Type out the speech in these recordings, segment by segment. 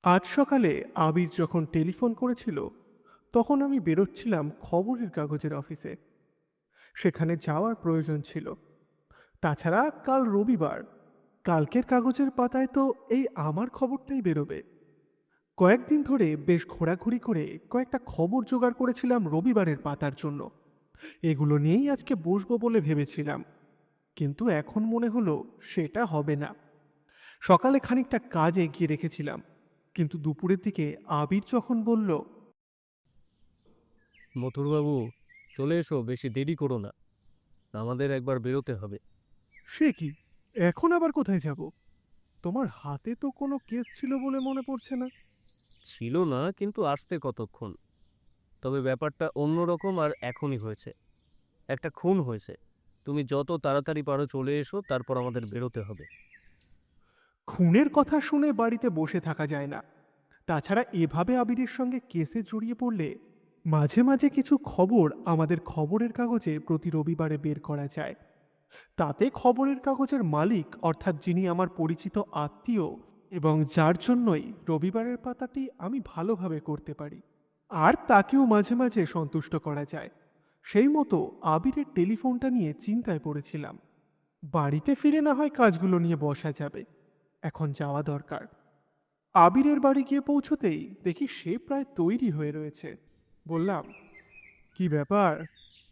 আজ সকালে আবির যখন টেলিফোন করেছিল তখন আমি বেরোচ্ছিলাম খবরের কাগজের অফিসে। সেখানে যাওয়ার প্রয়োজন ছিল। তাছাড়া কাল রবিবার, কালকের কাগজের পাতায় তো এই আমার খবরটাই বেরোবে। কয়েকদিন ধরে বেশ ঘোরাঘুরি করে কয়েকটা খবর জোগাড় করেছিলাম রবিবারের পাতার জন্য। এগুলো নিয়েই আজকে বসবো বলে ভেবেছিলাম, কিন্তু এখন মনে হলো সেটা হবে না। সকালে খানিকটা কাজ এগিয়ে রেখেছিলাম, কিন্তু দুপুরের দিকে আবির যখন বলল, মথুরবাবু, চলে এসো, বেশি দেরি করো না। আমাদের একবার বেরোতে হবে। সে কি, এখন আবার কোথায় যাব? তোমার হাতে তো কোনো কেস ছিল বলে মনে পড়ছে না। ছিল না, কিন্তু আসতে কতক্ষণ। তবে ব্যাপারটা অন্যরকম, আর এখনই হয়েছে। একটা খুন হয়েছে। তুমি যত তাড়াতাড়ি পারো চলে এসো, তারপর আমাদের বেরোতে হবে। খুনের কথা শুনে বাড়িতে বসে থাকা যায় না। তাছাড়া এভাবে আবিরের সঙ্গে কেসে জড়িয়ে পড়লে মাঝে মাঝে কিছু খবর আমাদের খবরের কাগজে প্রতি রবিবারে বের করা যায়। তাতে খবরের কাগজের মালিক, অর্থাৎ যিনি আমার পরিচিত আত্মীয় এবং যার জন্যই রবিবারের পাতাটি আমি ভালোভাবে করতে পারি, আর তাকেও মাঝে মাঝে সন্তুষ্ট করা যায়। সেই মতো আবিরের টেলিফোনটা নিয়ে চিন্তায় পড়েছিলাম। বাড়িতে ফিরে না হয় কাজগুলো নিয়ে বসা যাবে, এখন যাওয়া দরকার। আবিরের বাড়ি গিয়ে পৌঁছতেই দেখি সে প্রায় তৈরি হয়ে রয়েছে। বললাম, কি ব্যাপার,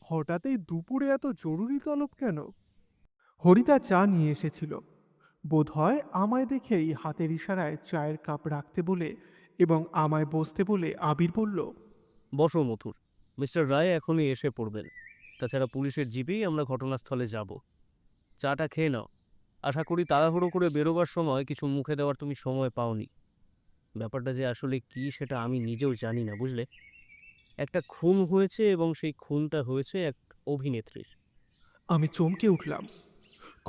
হঠাৎ এই দুপুরে এত জরুরি তলব কেন? হরিতা চা নিয়ে এসেছিল। বোধহয় আমায় দেখেই হাতের ইশারায় চায়ের কাপ রাখতে বলে এবং আমায় বসতে বলে আবির বলল, বসো মথুর। মিস্টার রায় এখনই এসে পড়বেন। তাছাড়া পুলিশের জিপেই আমরা ঘটনাস্থলে যাব। চাটা খেয়ে নাও। আশা করি তাড়াহুড়ো করে বেরোবার সময় কিছু মুখে দেওয়ার তুমি সময় পাওনি। ব্যাপারটা যে আসলে কি সেটা আমি নিজেও জানি না, বুঝলে। একটা খুন হয়েছে, এবং সেই খুনটা হয়েছে এক অভিনেত্রীর। আমি চমকে উঠলাম।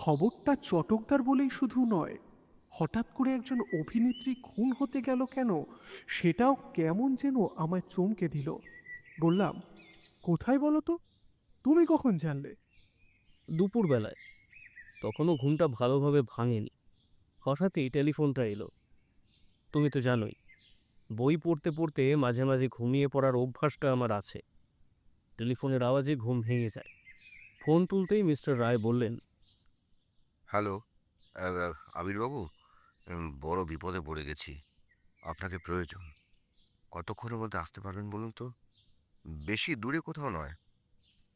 খবরটা চটকদার বলেই শুধু নয়, হঠাৎ করে একজন অভিনেত্রী খুন হতে গেল কেন, সেটাও কেমন যেন আমায় চমকে দিল। বললাম, কোথায় বলো তো, তুমি কখন জানলে? দুপুরবেলায়। তখনও ঘুমটা ভালোভাবে ভাঙেনি। হঠাৎই টেলিফোনটা এলো। তুমি তো জানোই, বই পড়তে পড়তে মাঝে মাঝে ঘুমিয়ে পড়ার অভ্যাসটা আমার আছে। টেলিফোনের আওয়াজে ঘুম ভেঙে যায়। ফোন তুলতেই মিস্টার রায় বললেন, হ্যালো, আবিরবাবু, বড় বিপদে পড়ে গেছি। আপনাকে প্রয়োজন। কতক্ষণের মধ্যে আসতে পারবেন বলুন তো? বেশি দূরে কোথাও নয়।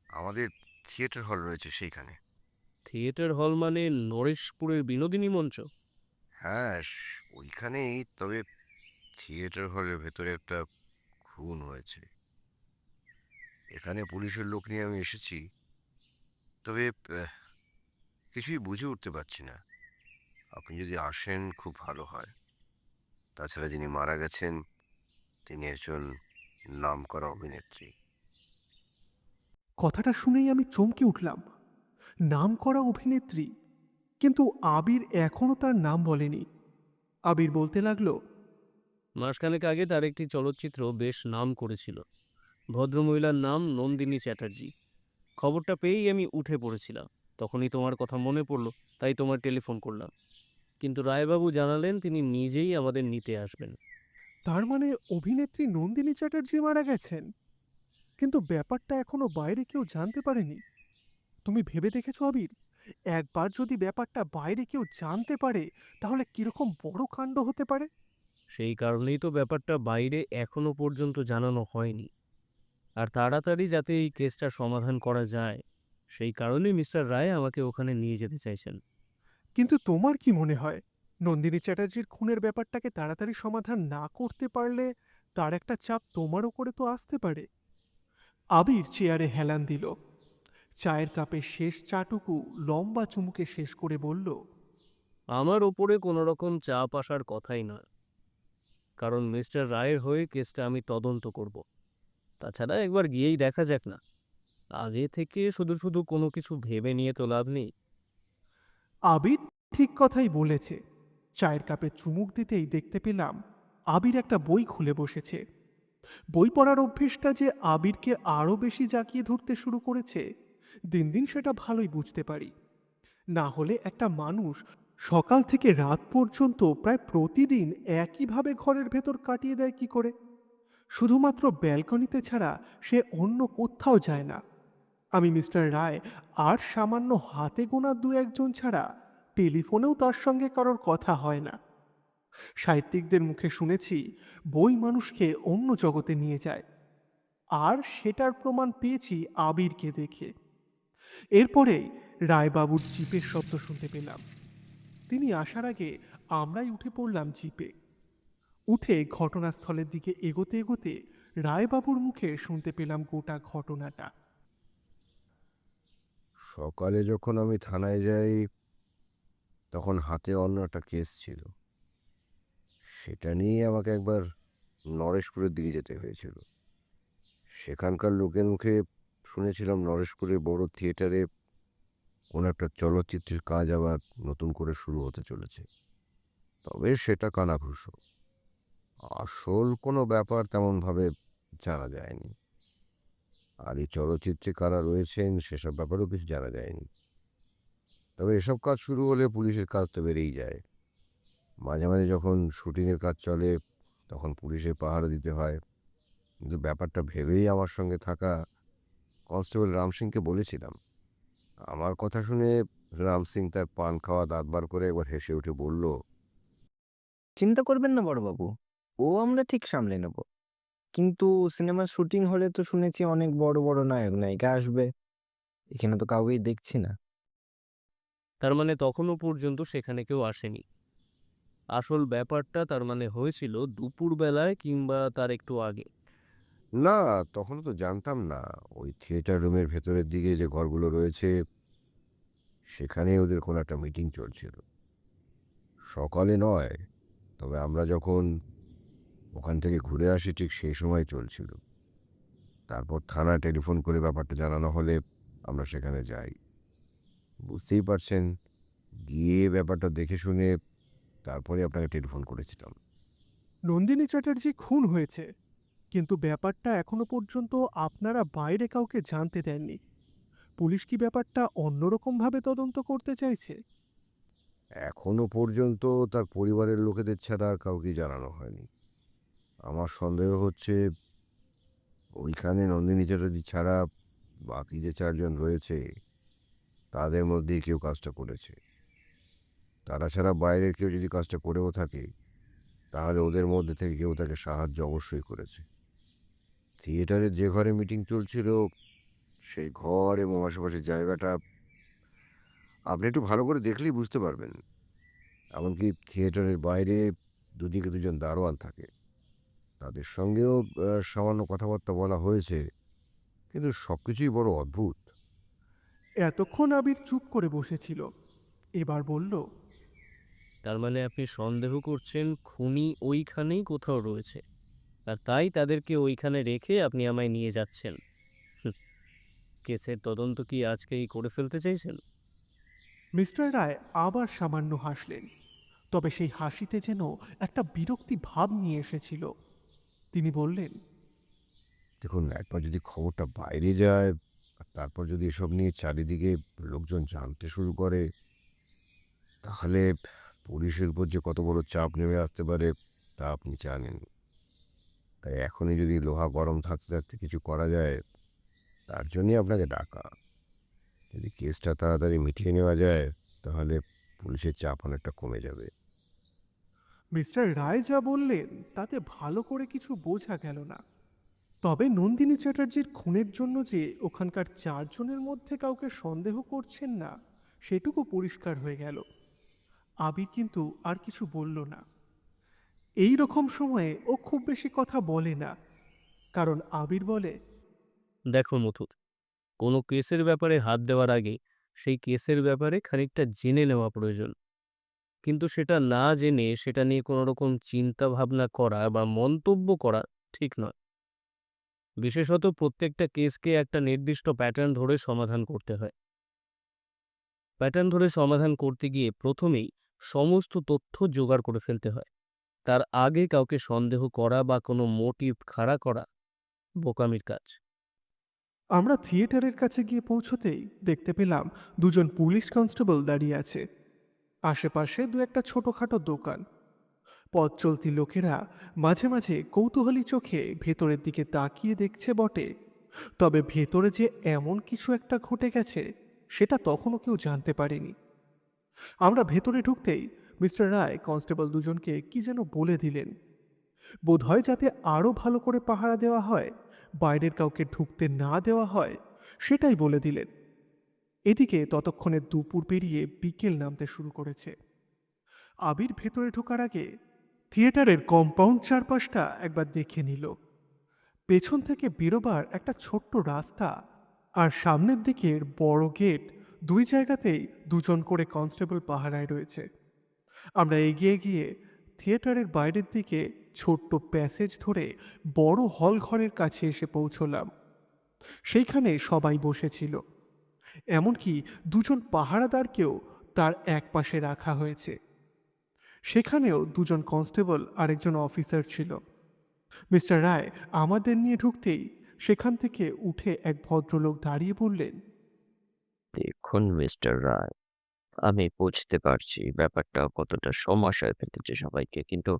আমাদের থিয়েটার হল রয়েছে সেইখানে। থিয়েটার হল মানে নরেশপুরের বিনোদিনী মঞ্চ? হ্যাঁ, ওইখানেই। তবে থিয়েটার হলের ভেতরে একটা খুন হয়েছে। এখানে পুলিশের লোক নিয়ে আমি এসেছি। তবে কিছুই বুঝে উঠতে পারছি না। আপনি যদি আসেন খুব ভালো হয়। তাছাড়া যিনি মারা গেছেন তিনি একজন নামকরা অভিনেত্রী। কথাটা শুনেই আমি চমকে উঠলাম। নামকরা অভিনেত্রী? কিন্তু আবির এখনো তার নাম বলেনি। আবির বলতে লাগলো, মাসখানেক আগে তার একটি চলচ্চিত্র বেশ নাম করেছিল। ভদ্রমহিলার নাম নন্দিনী চ্যাটার্জি। খবরটা পেয়েই আমি উঠে পড়েছিলাম। তখনই তোমার কথা মনে পড়ল, তাই তোমার টেলিফোন করলাম। কিন্তু রায়বাবু জানালেন তিনি নিজেই আমাদের নিতে আসবেন। তার মানে অভিনেত্রী নন্দিনী চ্যাটার্জি মারা গেছেন? কিন্তু ব্যাপারটা এখনো বাইরে কেউ জানতে পারেনি। তুমি ভেবে দেখেছো আবির, একবার যদি ব্যাপারটা বাইরে কেউ জানতে পারে তাহলে কিরকম বড় কাণ্ড হতে পারে? সেই কারণেই তো ব্যাপারটা বাইরে এখনো পর্যন্ত জানানো হয়নি। আর তাড়াতাড়ি যাতে এই কেসটা সমাধান করা যায়, সেই কারণেই মিস্টার রায় আমাকে ওখানে নিয়ে যেতে চাইছেন। কিন্তু তোমার কি মনে হয়, নন্দিনী চ্যাটার্জির খুনের ব্যাপারটাকে তাড়াতাড়ি সমাধান না করতে পারলে তার একটা চাপ তোমার উপরে তো আসতে পারে? আবির চেয়ারে হেলান দিল, চায়ের কাপের শেষ চাটুকু লম্বা চুমুকে শেষ করে বলল, আমার ওপরে কোনো রকম চাপ আসার কথাই নয়। কারণ মিস্টার রায়ের হয়ে কেসটা আমি তদন্ত করব। তাছাড়া একবার গিয়েই দেখা যাক না। আগে থেকে শুধু শুধু কোনো কিছু ভেবে নিয়ে তো লাভ নেই। আবির ঠিক কথাই বলেছে। চায়ের কাপে চুমুক দিতেই দেখতে পেলাম আবির একটা বই খুলে বসেছে। বই পড়ার অভ্যেসটা যে আবিরকে আরও বেশি জাঁকিয়ে ধরতে শুরু করেছে, দিন দিন সেটা ভালোই বুঝতে পারি। না হলে একটা মানুষ সকাল থেকে রাত পর্যন্ত প্রায় প্রতিদিন একইভাবে ঘরের ভেতর কাটিয়ে দেয় কি করে? শুধুমাত্র ব্যালকনিতে ছাড়া সে অন্য কোথাও যায় না। আমি মিস্টার রায় আর সামান্য হাতে গোনা দু একজন ছাড়া টেলিফোনেও তার সঙ্গে কারোর কথা হয় না। সাহিত্যিকদের মুখে শুনেছি বই মানুষকে অন্য জগতে নিয়ে যায়, আর সেটার প্রমাণ পেয়েছি আবিরকে দেখে। এরপরেই রায়বাবুর জিপের শব্দ শুনতে পেলাম। তিনি আসার আগে আমরাই উঠে পড়লাম জিপে। উঠে ঘটনাস্থলের দিকে এগোতে এগোতে রায়বাবুর মুখে শুনতে পেলাম গোটা ঘটনাটা। সকালে যখন আমি থানায় যাই তখন হাতে অন্য একটা কেস ছিল। সেটা নিয়ে আমাকে একবার নরেশপুরের দিকে যেতে হয়েছিল। সেখানকার লোকের মুখে শুনেছিলাম নরেশপুরের বড় থিয়েটারে কোনো একটা চলচ্চিত্রের কাজ আবার নতুন করে শুরু হতে চলেছে। তবে সেটা কানাঘুষো, আসল কোনো ব্যাপার তেমনভাবে জানা যায়নি। আর এই চলচ্চিত্রে কারা রয়েছেন সেসব ব্যাপারেও কিছু জানা যায়নি। তবে এসব কাজ শুরু হলে পুলিশের কাজ তো বেড়েই যায়। মাঝে মাঝে যখন শুটিংয়ের কাজ চলে তখন পুলিশের পাহারা দিতে হয়। কিন্তু ব্যাপারটা ভেবেই আমার সঙ্গে থাকা কনস্টেবল রাম সিংকে বলেছিলাম। আমার কথা শুনে রাম সিং তার পান খাওয়া দাঁত বার করে একবার হেসে উঠে বলল, চিন্তা করবেন না বড়বাবু, ও আমরা ঠিক সামলে নেব। কিন্তু সিনেমার শুটিং হলে তো শুনেছি অনেক বড় বড় নায়ক নায়িকা আসবে, এখানে তো কাউকেই দেখছি না। তার মানে তখনও পর্যন্ত সেখানে কেউ আসেনি। আসল ব্যাপারটা তার মানে হয়েছিল দুপুরবেলায় কিংবা তার একটু আগে। না, তখন তো জানতাম না। ওই থিয়েটার রুমের ভেতরের দিকে যে ঘরগুলো রয়েছে সেখানে ওদের কোনো একটা মিটিং চলছিল। সকালে নয়, তবে আমরা যখন ওখান থেকে ঘুরে আসি ঠিক সেই সময় চলছিল। তারপর থানায় টেলিফোন করে ব্যাপারটা জানানো হলে আমরা সেখানে যাই। বুঝতেই পারছেন, গিয়ে ব্যাপারটা দেখে শুনে তারপরে আপনাকে টেলিফোন করেছিলাম। নন্দিনী চ্যাটার্জি খুন হয়েছে, কিন্তু ব্যাপারটা এখনো পর্যন্ত আপনারা বাইরে কাউকে জানতে দেননি। পুলিশ কি ব্যাপারটা অন্যরকমভাবে তদন্ত করতে চাইছে? এখনো পর্যন্ত তার পরিবারের লোকেদের ছাড়া আর কাউকে জানানো হয়নি। আমার সন্দেহ হচ্ছে ওইখানে নন্দিনী চ্যাটার্জি ছাড়া বাকি যে চারজন রয়েছে তাদের মধ্যেই কেউ কাজটা করেছে। তারা ছাড়া বাইরের কেউ যদি কাজটা করেও থাকে তাহলে ওদের মধ্যে থেকে কেউ তাকে সাহায্য অবশ্যই করেছে। থিয়েটারের যে ঘরে মিটিং চলছিল সেই ঘর এবং আশেপাশের জায়গাটা আপনি একটু ভালো করে দেখলেই বুঝতে পারবেন। এমনকি থিয়েটারের বাইরে দুদিকে দুজন দারোয়ান থাকে, তাদের সঙ্গেও সামান্য কথাবার্তা বলা হয়েছে। কিন্তু সব কিছুই বড় অদ্ভুত। এতক্ষণ আবির চুপ করে বসেছিল, এবার বলল, তার মানে আপনি সন্দেহ করছেন খুনি ওইখানেই কোথাও রয়েছে, আর তাই তাদেরকে ওইখানে রেখে আপনি আমায় নিয়ে যাচ্ছেন। হুঁ, কেসের তদন্ত কি আজকেই করে ফেলতে চাইছেন? মিস্টার রায় আবার সামান্য হাসলেন, তবে সেই হাসিতে যেন একটা বিরক্তি ভাব নিয়ে এসেছিল। তিনি বললেন, দেখুন, একবার যদি খবরটা বাইরে যায় আর তারপর যদি এসব নিয়ে চারিদিকে লোকজন জানতে শুরু করে তাহলে পুলিশের উপর যে কত বড় চাপ নেমে আসতে পারে তা আপনি জানেন। তাই এখনই যদি লোহা গরম থাকতে থাকতে কিছু করা যায় তার জন্যই আপনাকে ডাকা। যদি কেসটা তাড়াতাড়ি মিটিয়ে নেওয়া যায় তাহলে পুলিশের চাপ অনেকটা কমে যাবে। মিস্টার রায় যা বললেন তাতে ভালো করে কিছু বোঝা গেল না। তবে নন্দিনী চ্যাটার্জির খুনের জন্য যে ওখানকার চারজনের মধ্যে কাউকে সন্দেহ করছেন না সেটুকু পরিষ্কার হয়ে গেল। আবির কিন্তু আর কিছু বলল না। এই রকম সময়ে ও খুব বেশি কথা বলে না, কারণ আবির বলে, দেখো মুথুত, কোনো কেসের ব্যাপারে হাত দেওয়ার আগে সেই কেসের ব্যাপারে খানিকটা জেনে নেওয়া প্রয়োজন। কিন্তু সেটা না জেনে সেটা নিয়ে কোনো রকম চিন্তা ভাবনা করা বা মন্তব্য করা ঠিক নয়। বিশেষত প্রত্যেকটা কেসকে একটা নির্দিষ্ট প্যাটার্ন ধরে সমাধান করতে হয়। প্যাটার্ন ধরে সমাধান করতে গিয়ে প্রথমেই সমস্ত তথ্য জোগাড় করে ফেলতে হয়। তার আগে কাউকে সন্দেহ করা বা কোনো মোটিভ খাড়া করা বোকামির কাজ। আমরা থিয়েটারের কাছে গিয়ে পৌঁছতেই দেখতে পেলাম দুজন পুলিশ কনস্টেবল দাঁড়িয়ে আছে। আশেপাশে দু একটা ছোটখাটো দোকান। পথ চলতি লোকেরা মাঝে মাঝে কৌতূহলী চোখে ভেতরের দিকে তাকিয়ে দেখছে বটে, তবে ভেতরে যে এমন কিছু একটা ঘটে গেছে সেটা তখনও কেউ জানতে পারেনি। আমরা ভেতরে ঢুকতেই মিস্টার রায় কনস্টেবল দুজনকে কি যেন বলে দিলেন। বোধহয় যাতে আরও ভালো করে পাহারা দেওয়া হয়, বাইরের কাউকে ঢুকতে না দেওয়া হয়, সেটাই বলে দিলেন। এদিকে ততক্ষণে দুপুর পেরিয়ে বিকেল নামতে শুরু করেছে। আবির ভেতরে ঢোকার আগে থিয়েটারের কম্পাউন্ড চারপাশটা একবার দেখে নিল। পেছন থেকে বেরোবার একটা ছোট্ট রাস্তা আর সামনের দিকের বড় গেট, দুই জায়গাতেই দুজন করে কনস্টেবল পাহারায় রয়েছে। আমরা এগিয়ে গিয়ে থিয়েটারের বাইরের দিকে ছোট্ট প্যাসেজ ধরে বড় হল ঘরের কাছে এসে পৌঁছলাম। সেইখানে সবাই বসেছিল, এমনকি দুজন পাহারাদারকেও তার এক পাশে রাখা হয়েছে। সেখানেও দুজন কনস্টেবল আর একজন অফিসার ছিল। মিস্টার রায় আমাদের নিয়ে ঢুকতেই সেখান থেকে উঠে এক ভদ্রলোক দাঁড়িয়ে বললেন, দেখুন মিস্টার রায়, আমি বুঝতে পারছি ব্যাপারটা কতটা সমস্যায় ফেলেছে সবাইকে, কিন্তু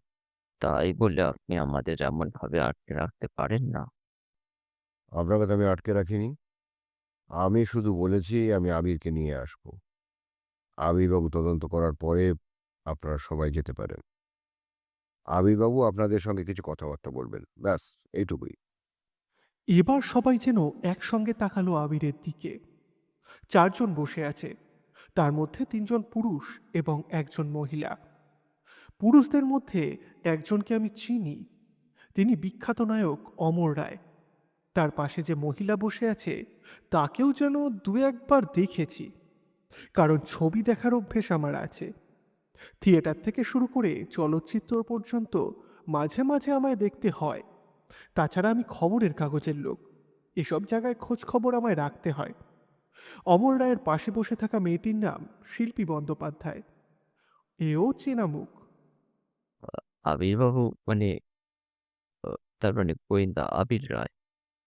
তাই বলে আপনি আমাদের এমনভাবে আটকে রাখতে পারেন না। আপনাকে তো আমি আটকে রাখিনি। আমি শুধু বলেছি আমি আবিরকে নিয়ে আসবো। আবিরবাবু তদন্ত করার পরে আপনারা সবাই যেতে পারেন। আবিরবাবু আপনাদের সঙ্গে কিছু কথাবার্তা বলবেন, ব্যাস এইটুকুই। এবার সবাই যেন একসঙ্গে তাকালো আবিরের দিকে। চারজন বসে আছে, তার মধ্যে তিনজন পুরুষ এবং একজন মহিলা। পুরুষদের মধ্যে একজনকে আমি চিনি, তিনি বিখ্যাত নায়ক অমর রায়। তার পাশে যে মহিলা বসে আছে তাকেও যেন দু একবার দেখেছি, কারণ ছবি দেখার অভ্যেস আমার আছে। থিয়েটার থেকে শুরু করে চলচ্চিত্র পর্যন্ত মাঝে মাঝে আমায় দেখতে হয়। তাছাড়া আমি খবরের কাগজের লোক, এসব জায়গায় খোঁজ খবর আমায় রাখতে হয়। অমর রায়ের পাশে বসে থাকা মেয়েটির নাম শিল্পী বন্দ্যোপাধ্যায়, এও চেনা মুখ। আবিরবাবু মানে তার মানে গোয়েন্দা আবির রায়।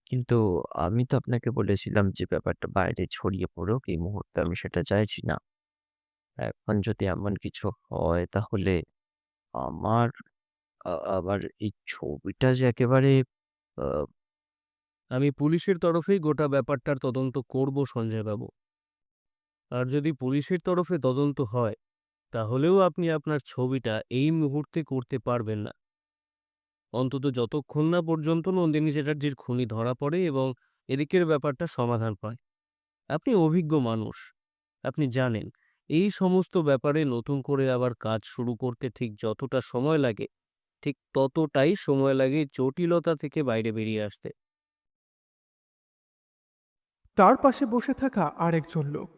কিন্তু আমি তো আপনাকে বলেছিলাম যে ব্যাপারটা বাইরে ছড়িয়ে পড়ুক, এই মুহূর্তে আমি সেটা চাইছি না। এখন যদি এমন কিছু হয় তাহলে আমার আবার এই ছবিটা যে একেবারে আহ, আমি পুলিশের তরফেই গোটা ব্যাপারটার তদন্ত করব সঞ্জয়বাবু। আর যদি পুলিশের তরফে তদন্ত হয় তাহলেও আপনি আপনার ছবিটা এই মুহূর্তে করতে পারবেন না, অন্তত যতক্ষণ না পর্যন্ত নন্দিনী চ্যাটার্জির খুনি ধরা পড়ে এবং এদিকের ব্যাপারটা সমাধান পায়। আপনি অভিজ্ঞ মানুষ, আপনি জানেন এই সমস্ত ব্যাপারে নতুন করে আবার কাজ শুরু করতে ঠিক যতটা সময় লাগে, ঠিক ততটাই সময় লাগে জটিলতা থেকে বাইরে বেরিয়ে আসতে। তার পাশে বসে থাকা আরেকজন লোক,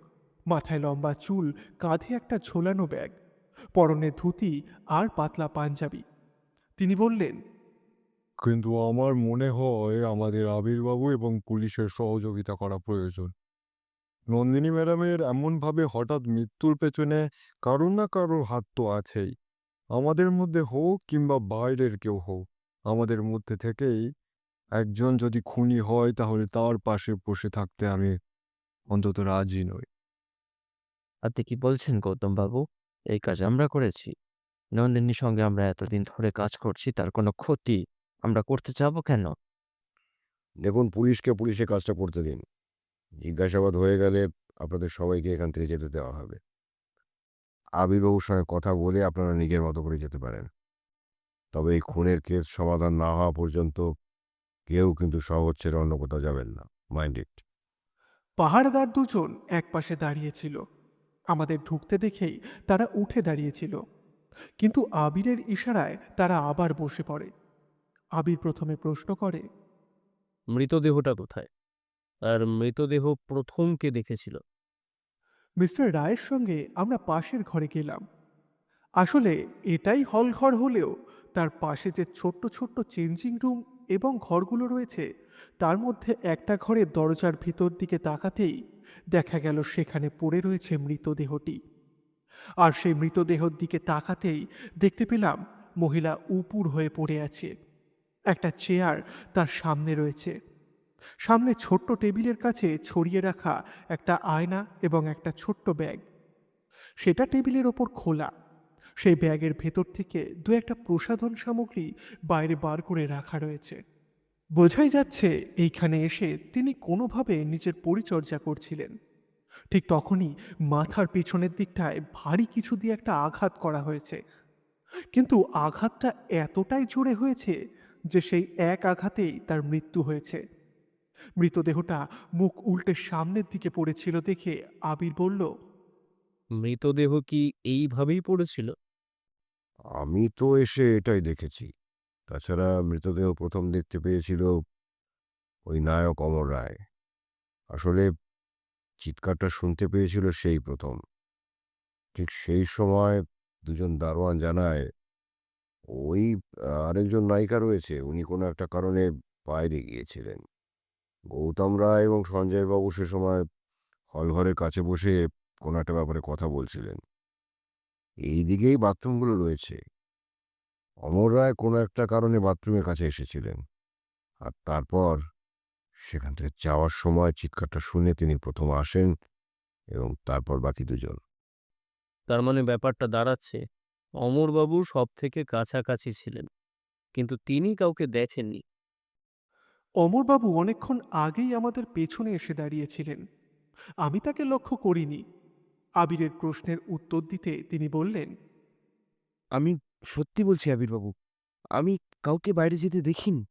মাথায় লম্বা চুল, কাঁধে একটা ঝোলানো ব্যাগ, পরনে ধুতি আর পাতলা পাঞ্জাবি। তিনি বললেন, কিন্তু আমার মনে হয় আমাদের আবিরবাবু এবং পুলিশের সহযোগিতা করা প্রয়োজন। নন্দিনী ম্যাডামের এমনভাবে হঠাৎ মৃত্যুর পেছনে কারোর না কারোর হাত তো আছেই। আমাদের মধ্যে হোক কিংবা বাইরের কেউ হোক, আমাদের মধ্যে থেকেই একজন যদি খুনি হয় তাহলে তার পাশে বসে থাকতে আমি অন্তত রাজি নই। আপনি কি বলছেন গৌতম বাবু? এই কাজ আমরা করেছি। নন্দিনীর সঙ্গে আমরা এতদিন ধরে কাজ করছি, তার কোনো ক্ষতি আমরা করতে যাবো কেন? দেখুন, পুলিশকে পুলিশের কাজটা করতে দিন। জিজ্ঞাসাবাদ হয়ে গেলে আপনাদের সবাইকে এখান থেকে যেতে দেওয়া হবে। আবির্বাবুর সঙ্গে কথা বলে আপনারা নিজের মতো করে যেতে পারেন। তবে এই খুনের কেস সমাধান না হওয়া পর্যন্ত কেউ কিন্তু শহর ছেড়ে অন্য কোথাও যাবেন না, মাইন্ড ইট। পাহাড়দার দুজন একপাশে দাঁড়িয়েছিল। আমাদের ঢুকতে দেখেই তারা উঠে দাঁড়িয়েছিল, কিন্তু আবিরের ইশারায় তারা আবার বসে পড়ে। আবির প্রথমে প্রশ্ন করে, মৃতদেহটা কোথায়? আর মৃতদেহ প্রথম কে দেখেছিল? মিস্টার রায়ের সঙ্গে আমরা পাশের ঘরে গেলাম। আসলে এটাই হল ঘর হলেও তার পাশে যে ছোট্ট ছোট্ট চেঞ্জিং রুম এবং ঘরগুলো রয়েছে, তার মধ্যে একটা ঘরের দরজার ভিতর দিকে তাকাতেই দেখা গেল সেখানে পড়ে রয়েছে মৃতদেহটি। আর সেই মৃতদেহর দিকে তাকাতেই দেখতে পেলাম মহিলা উপুর হয়ে পড়ে আছে। একটা চেয়ার তার সামনে রয়েছে, সামনে ছোট্ট টেবিলের কাছে ছড়িয়ে রাখা একটা আয়না এবং একটা ছোট্ট ব্যাগ। সেটা টেবিলের ওপর খোলা। সেই ব্যাগের ভেতর থেকে দু একটা প্রসাধন সামগ্রী বাইরে বার করে রাখা রয়েছে। বোঝাই যাচ্ছে এইখানে এসে তিনি কোনোভাবে নিজের পরিচর্যা করছিলেন। ঠিক তখনই মাথার পেছনের দিকটায় ভারী কিছু দিয়ে একটা আঘাত করা হয়েছে, কিন্তু আঘাতটা এতটাই জোরে হয়েছে যে সেই এক আঘাতেই তার মৃত্যু হয়েছে। মৃতদেহটা মুখ উল্টে সামনের দিকে পড়েছিল দেখে আবির বলল, মৃতদেহ কি এইভাবেই পড়েছিল? আমি তো এসে এটাই দেখেছি। তাছাড়া মৃতদেহ প্রথম দেখতে পেয়েছিল ওই নায়ক অমর রায়। আসলে চিৎকারটা শুনতে পেয়েছিল সেই প্রথম। ঠিক সেই সময় দুজন দারোয়ান জানায় ওই আরেকজন নায়িকা রয়েছে, উনি কোনো একটা কারণে বাইরে গিয়েছিলেন। গৌতম রায় এবং সঞ্জয়বাবু সে সময় হলঘরের কাছে বসে কোনো একটা ব্যাপারে কথা বলছিলেন। এই দিকেই বাথরুমগুলো রয়েছে। অমর রায় কোনো একটা কারণে বাথরুমের কাছে এসেছিলেন, আর তারপর সেখান থেকে যাওয়ার সময় চিৎকারটা শুনে তিনি প্রথম আসেন এবং তারপর বাকি দুজন। তার মানে ব্যাপারটা দাঁড়াচ্ছে অমরবাবু সব থেকে কাছাকাছি ছিলেন, কিন্তু তিনি কাউকে দেখেননি। অমরবাবু অনেকক্ষণ আগেই আমাদের পেছনে এসে দাঁড়িয়েছিলেন, আমি তাকে লক্ষ্য করিনি। আবিরের প্রশ্নের উত্তর দিতে তিনি বললেন, আমি সত্যি বলছি আবির্বাবু, আমি কাউকে বাইরে যেতে দেখিনি।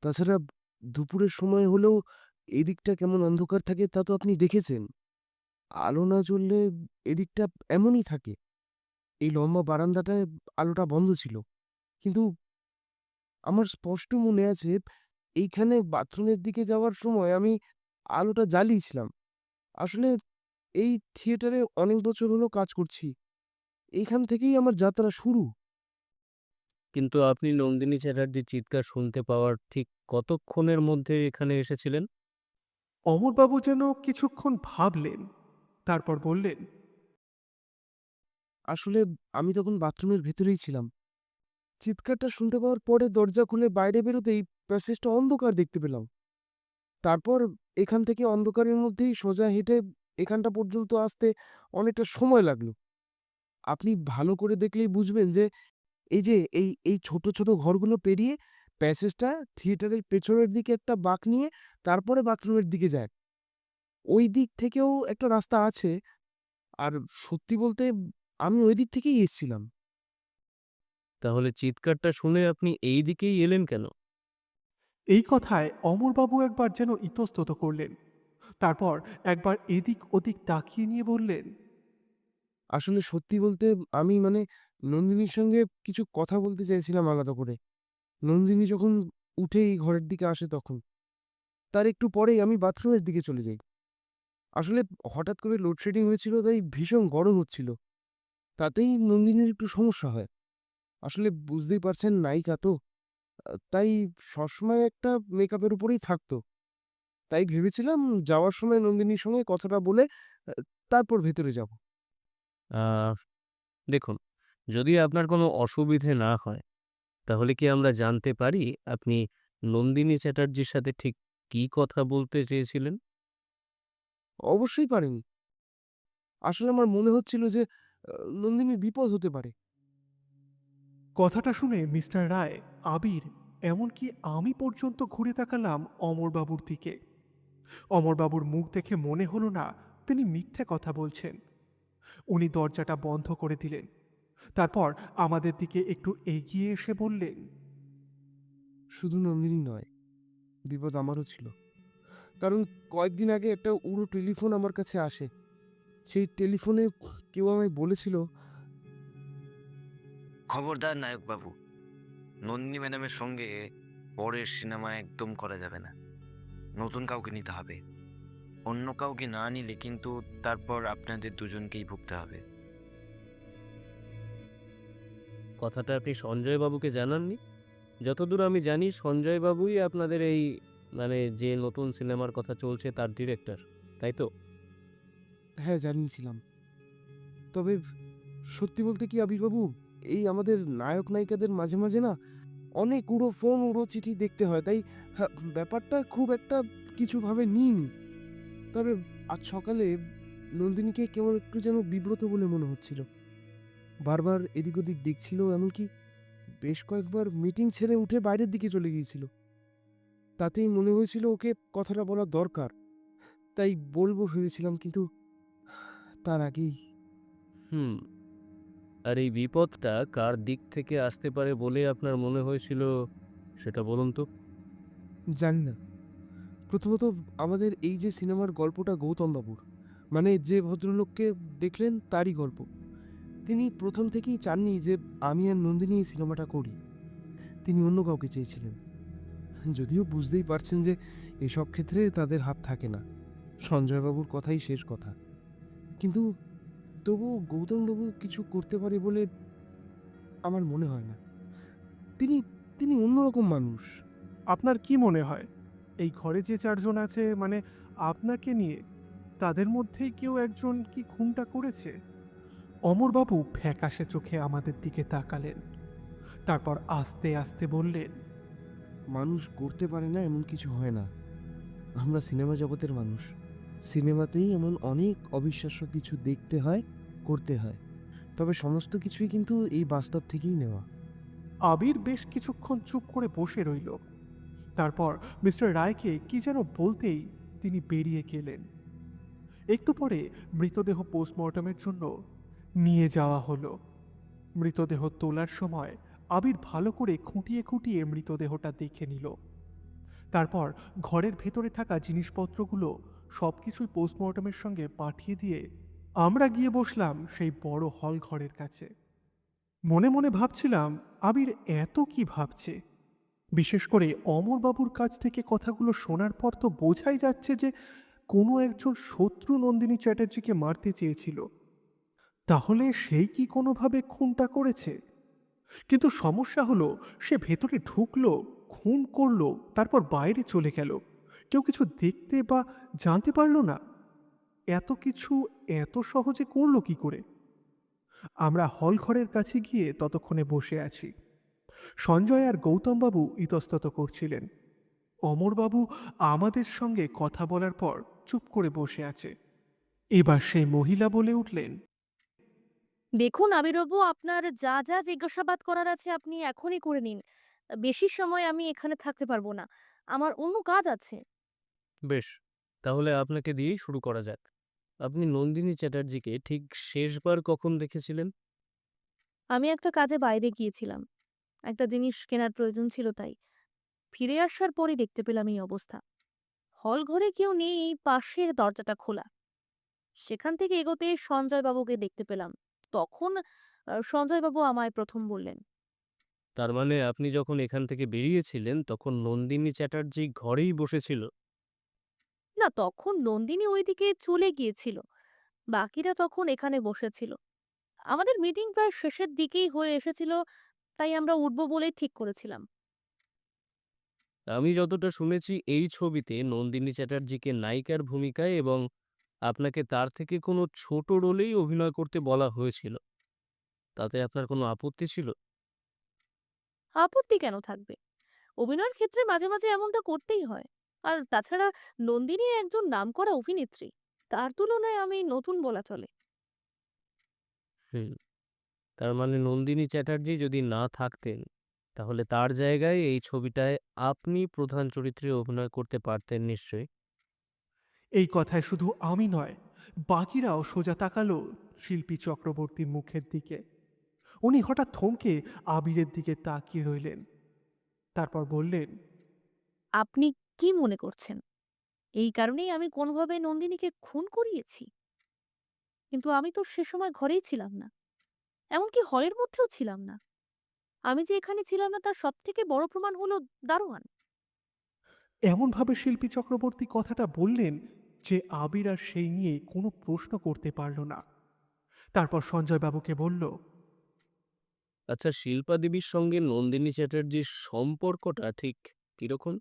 তাছাড়া দুপুরের সময় হলেও এদিকটা কেমন অন্ধকার থাকে তা তো আপনি দেখেছেন। আলো না জ্বললে এদিকটা এমনই থাকে। এই লম্বা বারান্দাটায় আলোটা বন্ধ ছিল। কিন্তু আমার স্পষ্ট মনে আছে এইখানে বাথরুমের দিকে যাওয়ার সময় আমি আলোটা জ্বালিয়েছিলাম। আসলে এই থিয়েটারে অনেক বছর হলো কাজ করছি। এইখান থেকেই আমার যাত্রা শুরু। কিন্তু আপনি নন্দিনী চ্যাটার্জির চিৎকার শুনতে পাওয়ার ঠিক কতক্ষণের মধ্যে এখানে এসেছিলেন? অমরবাবু যেন কিছুক্ষণ ভাবলেন, তারপর বললেন, আসলে আমি তখন বাথরুমের ভেতরেই ছিলাম। চিৎকারটা শুনতে পাওয়ার পরে দরজা খুলে বাইরে বেরোতেই প্যাসেজটা অন্ধকার দেখতে পেলাম। তারপর এখান থেকে অন্ধকারের মধ্যেই সোজা হেঁটে এখানটা পর্যন্ত আসতে অনেকটা সময় লাগলো। আপনি ভালো করে দেখলেই বুঝবেন যে এই যে এই ছোট ছোট ঘরগুলো পেরিয়ে প্যাসেজটা থিয়েটারের পেছনের দিকে একটা বাঁক নিয়ে তারপরে বাথরুমের দিকে যায়। ওই দিক থেকেও একটা রাস্তা আছে। আর সত্যি বলতে আমি ওই দিক থেকেই এসছিলাম। তাহলে চিৎকারটা শুনে আপনি এই দিকেই এলেন কেন? এই কথায় অমরবাবু একবার যেন ইতস্তত করলেন, তারপর একবার এদিক ওদিক তাকিয়ে নিয়ে বললেন, আসলে সত্যি বলতে আমি নন্দিনীর সঙ্গে কিছু কথা বলতে চাইছিলাম আলাদা করে। নন্দিনী যখন উঠে এই ঘরের দিকে আসে তখন। তার একটু পরেই আমি বাথরুমের দিকে চলে যাই। আসলে হঠাৎ করে লোডশেডিং হয়েছিল তাই ভীষণ গরম হচ্ছিল। তাতেই নন্দিনীর একটু সমস্যা হয়। আসলে বুঝতেই পারছেন নায়িকা তো। তাই সবসময় একটা মেকআপের উপরেই থাকতো। তাই ভেবেছিলাম যাওয়ার সময় নন্দিনীর সঙ্গে কথাটা বলে আ তারপর ভেতরে যাব। আহ, দেখুন, যদি আপনার কোনো অসুবিধে না হয় তাহলে কি আমরা জানতে পারি আপনি নন্দিনী চ্যাটার্জির সাথে ঠিক কী কথা বলতে চেয়েছিলেন? অবশ্যই পারেন। আসলে আমার মনে হচ্ছিল যে নন্দিনীর বিপদ হতে পারে। কথাটা শুনে মিস্টার রায়, আবির, এমনকি আমি পর্যন্ত ঘুরে তাকালাম অমরবাবুর দিকে। অমরবাবুর মুখ দেখে মনে হলো না তিনি মিথ্যে কথা বলছেন। উনি দরজাটা বন্ধ করে দিলেন, তারপর আমাদের দিকে একটু এগিয়ে এসে বললেন, শুধু নন্দিনী নয়, বিপদ আমারও ছিল। কারণ কয়েকদিন আগে একটা উড়ো টেলিফোন আমার কাছে আসে। সেই টেলিফোনে কেউ আমায় বলেছিল খবরদার নায়কবাবু, নন্দিনী ম্যাডামের সঙ্গে পরের সিনেমা একদম করা যাবে না। নতুন কাউকে নিতে হবে। অন্য কাউকে না নিলে কিন্তু তারপর আপনাদের দুজনকেই ভুগতে হবে। কথাটা আপনি সঞ্জয়বাবুকে জানাননি? যতদূর আমি জানি সঞ্জয়বাবুই আপনাদের এই যে নতুন সিনেমার কথা চলছে তার ডিরেক্টর, তাই তো? হ্যাঁ, জানিয়েছিলাম। তবে সত্যি বলতে কি আবির্বাবু, এই আমাদের নায়ক নায়িকাদের মাঝে মাঝে না অনেক উড়ো ফোন উড়ো চিঠি দেখতে হয়। তাই ব্যাপারটা খুব একটা কিছুভাবে নিইনি। তবে আজ সকালে নন্দিনীকে কেমন একটু যেন বিব্রত বলে মনে হচ্ছিল। বারবার এদিক ওদিক দেখছিল, এমনকি বেশ কয়েকবার মিটিং ছেড়ে উঠে বাইরের দিকে চলে গিয়েছিল। তাতেই মনে হয়েছিল ওকে কথাটা বলা দরকার, তাই বলবো ভেবেছিলাম, কিন্তু তার আগেই হুম। আর এই বিপদটা কার দিক থেকে আসতে পারে বলে আপনার মনে হয়েছিল সেটা বলুন তো? জানি না। প্রথমত আমাদের এই যে সিনেমার গল্পটা গৌতম বাবুর, মানে যে ভদ্রলোককে দেখলেন তারই গল্প। তিনি প্রথম থেকেই চাননি যে আমি আর নন্দিনী এই সিনেমাটা করি। তিনি অন্য কাউকে চেয়েছিলেন। যদিও বুঝতেই পারছেন যে এসব ক্ষেত্রে তাদের হাত থাকে না, সঞ্জয়বাবুর কথাই শেষ কথা। কিন্তু তবু গৌতমবাবু কিছু করতে পারে বলে আমার মনে হয় না। তিনি তিনি অন্যরকম মানুষ। আপনার কি মনে হয় এই ঘরে যে চারজন আছে, মানে আপনাকে নিয়ে, তাদের মধ্যেই কেউ একজন কি খুনটা করেছে? অমরবাবু ফ্যাকাশে চোখে আমাদের দিকে তাকালেন, তারপর আস্তে আস্তে বললেন, মানুষ করতে পারে না এমন কিছু হয় না। আমরা সিনেমা জগতের মানুষ। সিনেমাতেই এমন অনেক অবিশ্বাস্য কিছু দেখতে হয়, করতে হয়। তবে সমস্ত কিছুই কিন্তু এই বাস্তব থেকেই নেওয়া। আবির বেশ কিছুক্ষণ চুপ করে বসে রইল। তারপর মিস্টার রায়কে কি যেন বলতেই তিনি বেরিয়ে গেলেন। একটু পরে মৃতদেহ পোস্টমর্টমের জন্য নিয়ে যাওয়া হলো। মৃতদেহ তোলার সময় আবির ভালো করে খুঁটিয়ে খুঁটিয়ে মৃতদেহটা দেখে নিল। তারপর ঘরের ভেতরে থাকা জিনিসপত্রগুলো সব কিছুই পোস্টমর্টমের সঙ্গে পাঠিয়ে দিয়ে আমরা গিয়ে বসলাম সেই বড় হল ঘরের কাছে। মনে মনে ভাবছিলাম আবির এত কি ভাবছে। বিশেষ করে অমরবাবুর কাছ থেকে কথাগুলো শোনার পর তো বোঝাই যাচ্ছে যে কোনো একজন শত্রু নন্দিনী চ্যাটার্জিকে মারতে চেয়েছিল। তাহলে সেই কি কোনোভাবে খুনটা করেছে? কিন্তু সমস্যা হলো, সে ভেতরে ঢুকলো, খুন করলো, তারপর বাইরে চলে গেল। কেউ কিছু দেখতে বা জানতে পারলো না। এত কিছু এত সহজে করলো কি করে? আমরা হল ঘরের কাছে গিয়ে ততক্ষণে বসে আছি। সঞ্জয় আর গৌতমবাবু ইতস্তত করছিলেন। অমরবাবু আমাদের সঙ্গে কথা বলার পর চুপ করে বসে আছে। এবার সেই মহিলা বলে উঠলেন, দেখুন আবিরবাবু, আপনার যা যা জিজ্ঞাসাবাদ করার আছে আপনি এখনই করে নিন। বেশি সময় আমি এখানে থাকতে পারবো না। আমার অন্য কাজ আছে। বেশ, তাহলে আপনাকে দিয়েই শুরু করা যাক। আপনি নন্দিনী চ্যাটার্জিকে ঠিক শেষবার কখন দেখেছিলেন? আমি একটা কাজে বাইরে গিয়েছিলাম। একটা জিনিস কেনার প্রয়োজন ছিল তাই। ফিরে আসার পরই দেখতে পেলাম এই অবস্থা। হল ঘরে কেউ নেই, এই পাশের দরজাটা খোলা। সেখান থেকে এগোতে সঞ্জয়বাবুকে দেখতে পেলাম। তখন সঞ্জয়বাবু আমায় প্রথম বললেন। তার মানে আপনি যখন এখান থেকে বেরিয়েছিলেন তখন নন্দিনী চ্যাটার্জি ঘরেই বসেছিল? না, তখন নন্দিনী ওইদিকে চলে গিয়েছিল। বাকিরা তখন এখানে বসেছিল। আমাদের মিটিং প্রায় শেষের দিকেই হয়ে এসেছিল, তাই আমরা উঠবো বলেই ঠিক করেছিলাম। আমি যতটা শুনেছি এই ছবিতে নন্দিনী চ্যাটার্জিকে নায়িকার ভূমিকায় এবং আপনাকে তার থেকে কোনো ছোট রোলেই অভিনয় করতে বলা হয়েছিল। তাতে আপনার কোনো আপত্তি ছিল? আপত্তি কেন থাকবে? অভিনয়ের ক্ষেত্রে মাঝে মাঝে এমনটা করতেই হয়। আর তাছাড়া নন্দিনী একজন নামকরা অভিনেত্রী। তার তুলনায় আমি নতুন বলা চলে। হুম। তার মানে নন্দিনী চ্যাটার্জি যদি না থাকতেন তাহলে তার জায়গায় এই ছবিটায় আপনি প্রধান চরিত্রে অভিনয় করতে পারতেন নিশ্চয়ই। এই কথায় শুধু আমি নয়, বাকিরাও সোজা তাকালো শিল্পী চক্রবর্তীর মুখের দিকে। উনি হঠাৎ থমকে আবিরের দিকে তাকিয়ে রইলেন। তারপর বললেন, আপনি কি মনে করছেন এই কারণেই আমি কোনোভাবে নন্দিনীকে খুন করিয়েছি? কিন্তু আমি তো সে সময় ঘরেই ছিলাম না, এমনকি হলের মধ্যেও ছিলাম না। আমি যে এখানে ছিলাম না তার সব থেকে বড় প্রমাণ হলো দারোয়ান। এমনভাবে শিল্পী চক্রবর্তী কথাটা বললেন যে আবির আর সেই নিয়ে কোনো প্রশ্ন করতে পারল না। তারপর সঞ্জয়বাবুকে বলল, আচ্ছা, শিল্পা দেবীর সঙ্গে নন্দিনী চ্যাটার্জির সম্পর্কটা ঠিক কিরকম?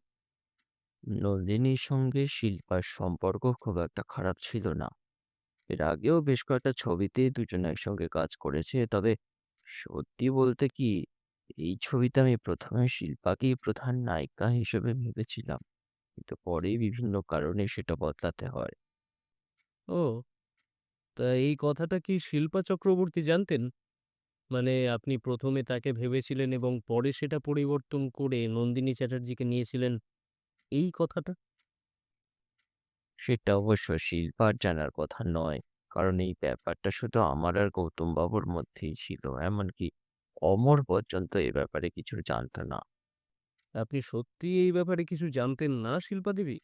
নন্দিনীর সঙ্গে শিল্পার সম্পর্ক খুব একটা খারাপ ছিল না। এর আগেও বেশ কয়েকটা ছবিতে দুজন একসঙ্গে কাজ করেছে। তবে সত্যি বলতে কি, এই ছবিতে আমি প্রথমে শিল্পাকেই প্রধান নায়িকা হিসেবে ভেবেছিলাম, কিন্তু পরে বিভিন্ন কারণে সেটা বদলাতে হয়। ও, তা এই কথাটা কি শিল্পা চক্রবর্তী জানতেন? মানে আপনি প্রথমে তাকে ভেবেছিলেন এবং পরে সেটা পরিবর্তন করে নন্দিনী চ্যাটার্জিকে নিয়েছিলেন, এই কথাটা? সেটা অবশ্য শিল্পার জানার কথা নয়, কারণ এই ব্যাপারটা শুধু আমার আর গৌতম বাবুর মধ্যেই ছিল। এমনকি অমর পর্যন্ত এ ব্যাপারে কিছু জানতো না। আপনি সত্যিই এই ব্যাপারে কিছু জানতেন না, শিল্পা দেবী?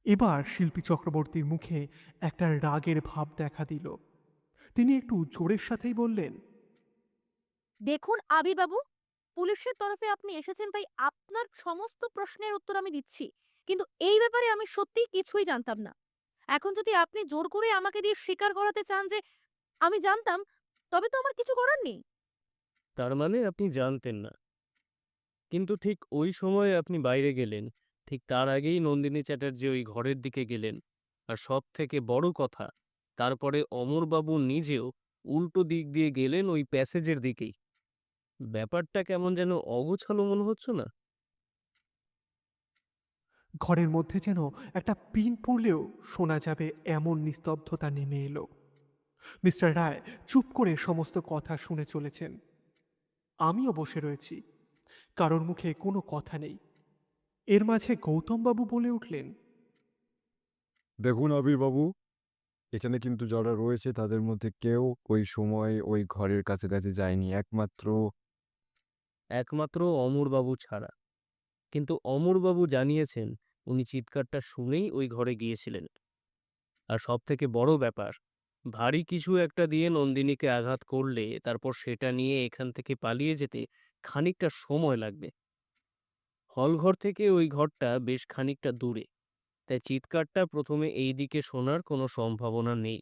এবার শিল্পী চক্রবর্তীর মুখে একটা রাগের ভাব দেখা দিল। তিনি একটু জোরের সাথেই বললেন, দেখুন আবিরবাবু, পুলিশের তরফে আপনি এসেছেন তাই আপনার সমস্ত প্রশ্নের উত্তর আমি দিচ্ছি, কিন্তু এই ব্যাপারে আমি সত্যিই কিছুই জানতাম না। এখন যদি আপনি জোর করে আমাকে দিয়ে স্বীকার করাতে চান যে আমি জানতাম, তবে তো আমার কিছু করার নেই। তার মানে আপনি জানতেন না, কিন্তু ঠিক ওই সময়ে আপনি বাইরে গেলেন, ঠিক তার আগেই নন্দিনী চ্যাটার্জি ওই ঘরের দিকে গেলেন। আর সব থেকে বড় কথা, তারপরে অমরবাবু নিজেও উল্টো দিক দিয়ে গেলেন ওই প্যাসেজের দিকেই। ব্যাপারটা কেমন যেন অগোছালো মনে হচ্ছে না? ঘরের মধ্যে যেন একটা পিন পড়লেও শোনা যাবে এমন নিস্তব্ধতা নেমে এলো। মিস্টার রায় চুপ করে সমস্ত কথা শুনে চলেছেন। আমিও বসে রয়েছি, কারোর মুখে কোনো কথা নেই। এর মাঝে গৌতমবাবু বলে উঠলেন, দেখুন আবিরবাবু, এখানে কিন্তু যারা রয়েছে তাদের মধ্যে কেউ ওই সময় ওই ঘরের কাছাকাছি যায়নি, একমাত্র একমাত্র অমরবাবু ছাড়া। কিন্তু অমরবাবু জানিয়েছেন উনি চিৎকারটা শুনেই ওই ঘরে গিয়েছিলেন। আর সবথেকে বড় ব্যাপার, ভারী কিছু একটা দিয়ে নন্দিনীকে আঘাত করলে তারপর সেটা নিয়ে এখান থেকে পালিয়ে যেতে খানিকটা সময় লাগবে। হলঘর থেকে ওই ঘরটা বেশ খানিকটা দূরে, তাই চিৎকারটা প্রথমে এই দিকে শোনার কোনো সম্ভাবনা নেই।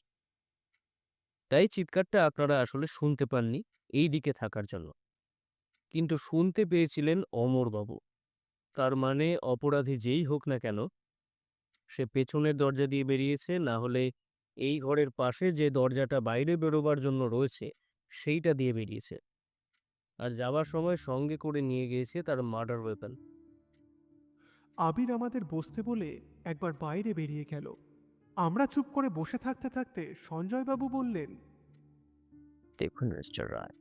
তাই চিৎকারটা আপনারা আসলে শুনতে পাননি এই দিকে থাকার জন্য, কিন্তু শুনতে পেয়েছিলেন অমরবাবু। তার মানে অপরাধী যেই হোক না কেন, সে পেছনের দরজা দিয়ে বেরিয়েছে, না হলে এই ঘরের পাশে যে দরজাটা বাইরে বেরোবার জন্য রয়েছে সেইটা দিয়ে বেরিয়েছে। আর যাবার সময় সঙ্গে করে নিয়ে গিয়েছে তার মার্ডার ওয়েপন। আবির আমাদের বসতে বলে একবার বাইরে বেরিয়ে গেল। আমরা চুপ করে বসে থাকতে থাকতে সঞ্জয়বাবু বললেন, দেখুন মিস্টার রায়,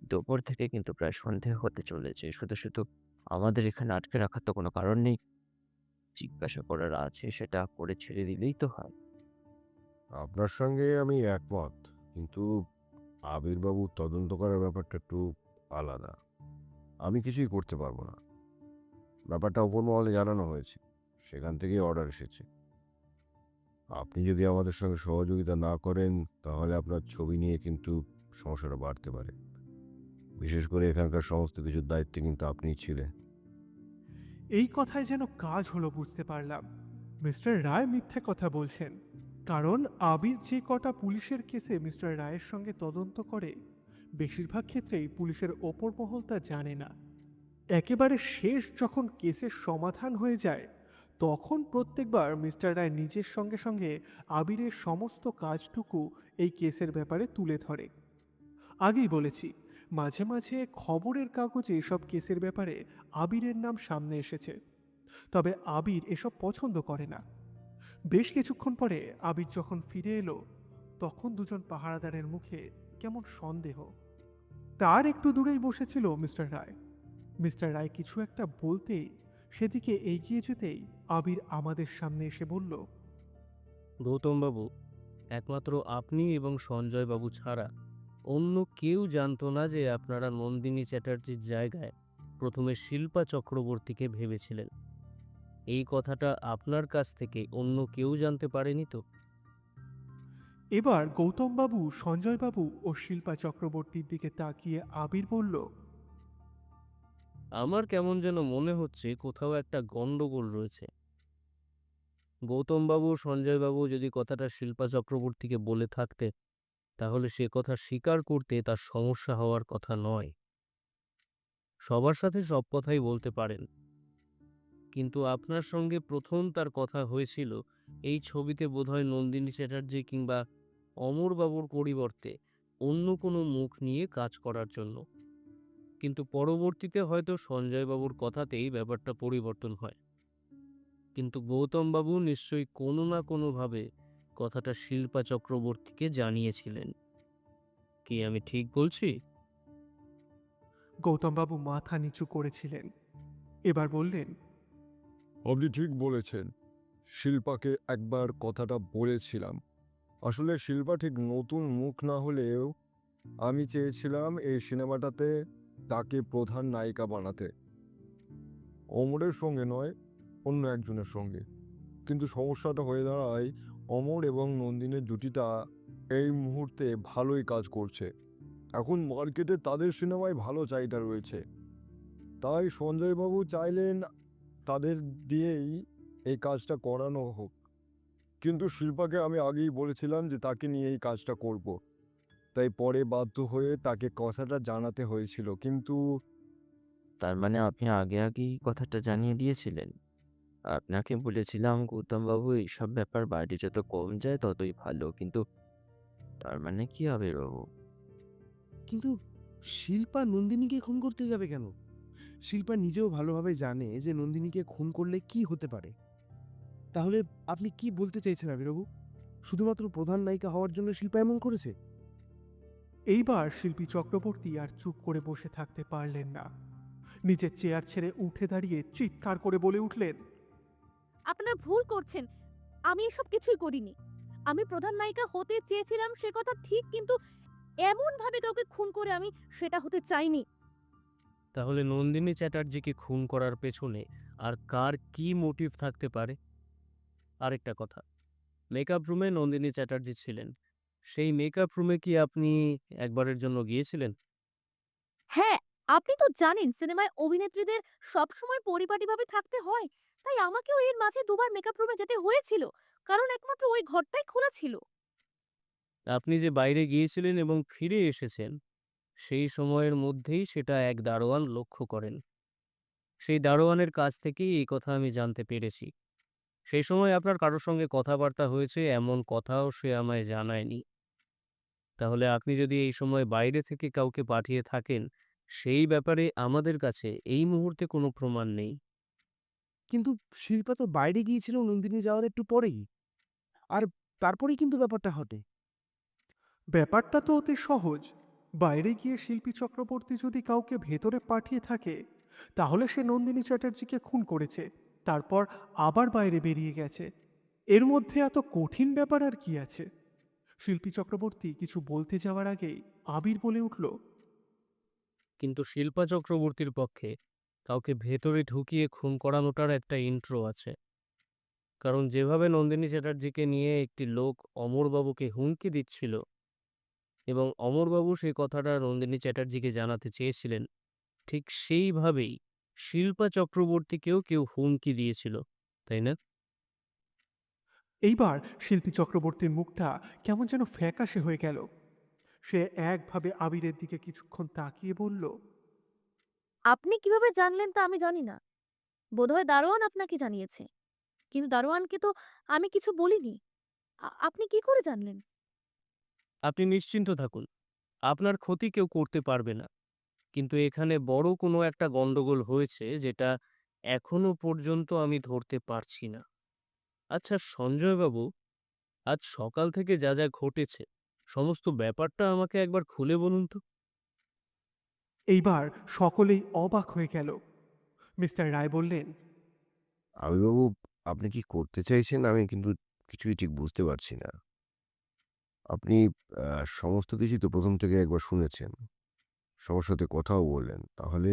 দুপুর থেকে কিন্তু প্রায় সন্ধে হতে চলেছে। শুধু শুধু আমাদের এখানে আটকে রাখার তো কোনো কারণ নেই। জিজ্ঞাসা করার আছে সেটা করে ছেড়ে দিলেই তো হয়। আপনার সঙ্গে আমি একমত, কিন্তু আবিরবাবু তদন্ত করার ব্যাপারটা একটু আলাদা। আমি কিছুই করতে পারবো না। ব্যাপারটা ওপর মহলে জানানো হয়েছে, সেখান থেকেই অর্ডার এসেছে। আপনি যদি আমাদের সঙ্গে সহযোগিতা না করেন তাহলে আপনার ছবি নিয়ে কিন্তু সমস্যাটা বাড়তে পারে। বিশেষ করে এখানকার সমস্ত কিছুর দায়িত্বে কিন্তু আপনিই ছিলেন। এই কথায় যেন কাজ হলো বুঝতে পারলাম। মিস্টার রায় মিথ্যে কথা বলছেন, কারণ আবির যে কটা পুলিশের কেসে মিস্টার রায়ের সঙ্গে তদন্ত করে, বেশিরভাগ ক্ষেত্রেই পুলিশের ওপর মহল তা জানে না। একেবারে শেষ যখন কেসের সমাধান হয়ে যায়, তখন প্রত্যেকবার মিস্টার রায় নিজের সঙ্গে সঙ্গে আবিরের সমস্ত কাজটুকু এই কেসের ব্যাপারে তুলে ধরে। আগেই বলেছি, মাঝে মাঝে খবরের কাগজে এসব কেসের ব্যাপারে আবিরের নাম সামনে এসেছে, তবে আবির এসব পছন্দ করে না। বেশ কিছুক্ষণ পরে আবির যখন ফিরে এলো, তখন দুজন পাহারাদারের মুখে কেমন সন্দেহ। তার একটু দূরেই বসেছিল মিস্টার রায়। মিস্টার রায় কিছু একটা বলতেই সেদিকে এগিয়ে যেতেই আবির আমাদের সামনে এসে বলল, গৌতমবাবু, একমাত্র আপনি এবং সঞ্জয়বাবু ছাড়া অন্য কেউ জানতো না যে আপনারা নন্দিনী চ্যাটার্জির জায়গায় প্রথমে শিল্পা চক্রবর্তীকে ভেবেছিলেন। এই কথাটা আপনার কাছ থেকে অন্য কেউ জানতে পারেনি তো? এবার গৌতমবাবু, সঞ্জয়বাবু ও শিল্পা চক্রবর্তীর দিকে তাকিয়ে আবির বলল, আমার কেমন যেন মনে হচ্ছে কোথাও একটা গন্ডগোল রয়েছে। গৌতমবাবু, সঞ্জয়বাবু যদি কথাটা শিল্পা চক্রবর্তীকে বলে থাকতে, তাহলে সে কথা স্বীকার করতে তার সমস্যা হওয়ার কথা নয়। সবার সাথে সব কথাই বলতে পারেন, কিন্তু আপনার সঙ্গে প্রথম তার কথা হয়েছিল এই ছবিতে বোধহয় নন্দিনী চ্যাটার্জি কিংবা অমরবাবুর পরিবর্তে অন্য কোনো মুখ নিয়ে কাজ করার জন্য। কিন্তু পরবর্তীতে হয়তো সঞ্জয়বাবুর কথাতেই ব্যাপারটা পরিবর্তন হয়। কিন্তু গৌতমবাবু নিশ্চয়ই কোনো না কোনোভাবে কথাটা শিল্পা চক্রবর্তীকে জানিয়েছিলেন। কি আমি ঠিক বলছি? গৌতমবাবু মাথা নিচু করেছিলেন। এবার বললেন, আপনি ঠিক বলেছেন। শিল্পাকে একবার কথাটা বলেছিলাম। আসলে শিল্পা ঠিক নতুন মুখ না হলেও আমি চেয়েছিলাম এই সিনেমাটাতে তাকে প্রধান নায়িকা বানাতে। অমরের সঙ্গে নয়, অন্য একজনের সঙ্গে। কিন্তু সমস্যাটা হয়ে দাঁড়ায়, অমর এবং নন্দিনীর জুটিটা এই মুহূর্তে ভালোই কাজ করছে। এখন মার্কেটে তাদের সিনেমায় ভালো চাহিদা রয়েছে। তাই সঞ্জয়বাবু চাইলেন তাদের দিয়েই এই কাজটা করানো হোক। কিন্তু শিল্পাকে আমি আগেই বলেছিলাম যে তাকে নিয়ে এই কাজটা করব। তাই পরে বাধ্য হয়ে তাকে কথাটা জানাতে হয়েছিল। কিন্তু তার মানে আপনি আগেই কথাটা জানিয়ে দিয়েছিলেন? আপনাকে বলেছিলাম গৌতমবাবু এইসব ব্যাপার বাইরে যত কম যায় ততই ভালো। কিন্তু তার মানে কি আবিরবাবু? কিন্তু শিল্পা নন্দিনীকে খুন করতে যাবে কেন? শিল্পা নিজেও ভালোভাবে জানে যে নন্দিনীকে খুন করলে কি হতে পারে। তাহলে আপনি কি বলতে চাইছেন আবিরবাবু? শুধুমাত্র প্রধান নায়িকা হওয়ার জন্য শিল্পা এমন করেছে? এইবার শিল্পী চক্রবর্তী আর চুপ করে বসে থাকতে পারলেন না। নিজের চেয়ার ছেড়ে উঠে দাঁড়িয়ে চিৎকার করে বলে উঠলেন, আপনারা ভুল করছেন। আমি এসব কিছুই করিনি। আমি প্রধান নায়িকা হতে চেয়েছিলাম সে কথা ঠিক, কিন্তু এমন ভাবে কাউকে খুন করে আমি সেটা হতে চাইনি। তাহলে নন্দিনী চ্যাটার্জিকে খুন করার পেছনে আর কার কি মোটিভ থাকতে পারে? আরেকটা কথা, মেকআপ রুমে নন্দিনী চ্যাটার্জি ছিলেন। সেই মেকআপ রুমে কি আপনি একবারের জন্য গিয়েছিলেন? হ্যাঁ, আপনি তো জানেন সিনেমায় অভিনেত্রীদের সবসময় পরিপাটিভাবে থাকতে হয়। তাই আমাকেও এর মাঝে দুবার মেকআপ রুমে যেতে হয়েছিল, কারণ একমাত্র ওই ঘরটাই খোলা ছিল। আপনি যে বাইরে গিয়েছিলেন এবং ফিরে এসেছেন, সেই সময়ের মধ্যেই সেটা এক দারোয়ান লক্ষ্য করেন। সেই দারোয়ানের কাছ থেকেই এই কথা আমি জানতে পেরেছি। সেই সময় আপনার কারোর সঙ্গে কথাবার্তা হয়েছে এমন কথাও সে আমায় জানায়নি। তাহলে আপনি যদি এই সময় বাইরে থেকে কাউকে পাঠিয়ে থাকেন, সেই ব্যাপারে আমাদের কাছে এই মুহূর্তে কোনো প্রমাণ নেই। কিন্তু শিল্পা তো বাইরে গিয়েছিল নন্দিনী যাওয়ার একটু পরেই। আর তারপরেই কিন্তু ব্যাপারটা ঘটে। ব্যাপারটা তো অতি সহজ। বাইরে গিয়ে শিল্পী চক্রবর্তী যদি কাউকে ভেতরে পাঠিয়ে থাকে, তাহলে সে নন্দিনী চ্যাটার্জিকে খুন করেছে, তারপর আবার বাইরে বেরিয়ে গেছে। এর মধ্যে এত কঠিন ব্যাপার আর কি আছে? শিল্পী চক্রবর্তী কিছু বলতে যাওয়ার আগেই আবির বলে উঠল, কিন্তু শিল্পা চক্রবর্তীর পক্ষে কাউকে ভেতরে ঢুকিয়ে খুন করানোটার একটা ইন্ট্রো আছে। কারণ যেভাবে নন্দিনী চ্যাটার্জিকে নিয়ে একটি লোক অমরবাবুকে হুমকি দিচ্ছিল এবং অমরবাবু সেই কথাটা নন্দিনী চ্যাটার্জিকে জানাতে চেয়েছিলেন, ঠিক সেইভাবেই শিল্পা চক্রবর্তীকেও কেউ হুমকি দিয়েছিল, তাই না? এইবার শিল্পী চক্রবর্তীর মুখটা কেমন যেন ফ্যাকাশে হয়ে গেল। সে একভাবে আবিরের দিকে কিছুক্ষণ তাকিয়ে বলল, আপনি কিভাবে জানলেন তা আমি জানি না। বোধহয় দারোয়ান আপনাকে জানিয়েছে। কিন্তু দারোয়ানকে তো আমি কিছু বলিনি। আপনি কি করে জানলেন? আপনি নিশ্চিন্ত থাকুন, আপনার ক্ষতি কেউ করতে পারবে না। কিন্তু এখানে বড় কোনো একটা গন্ডগোল হয়েছে যেটা এখনো পর্যন্ত আমি ধরতে পারছি না। আচ্ছা সঞ্জয়বাবু, আজ সকাল থেকে যা যা ঘটেছে সমস্ত ব্যাপারটা আমাকে একবার খুলে বলুন তো। এইবার সকলেই অবাক হয়ে গেল। মিস্টার রায় বললেন, আবিবাবু, আপনি কি করতে চাইছেন আমি কিন্তু কিছুই ঠিক বুঝতে পারছি না। আপনি সমস্ত কিছুই তো প্রথম থেকে একবার শুনেছেন, সবার সাথে কথাও বললেন, তাহলে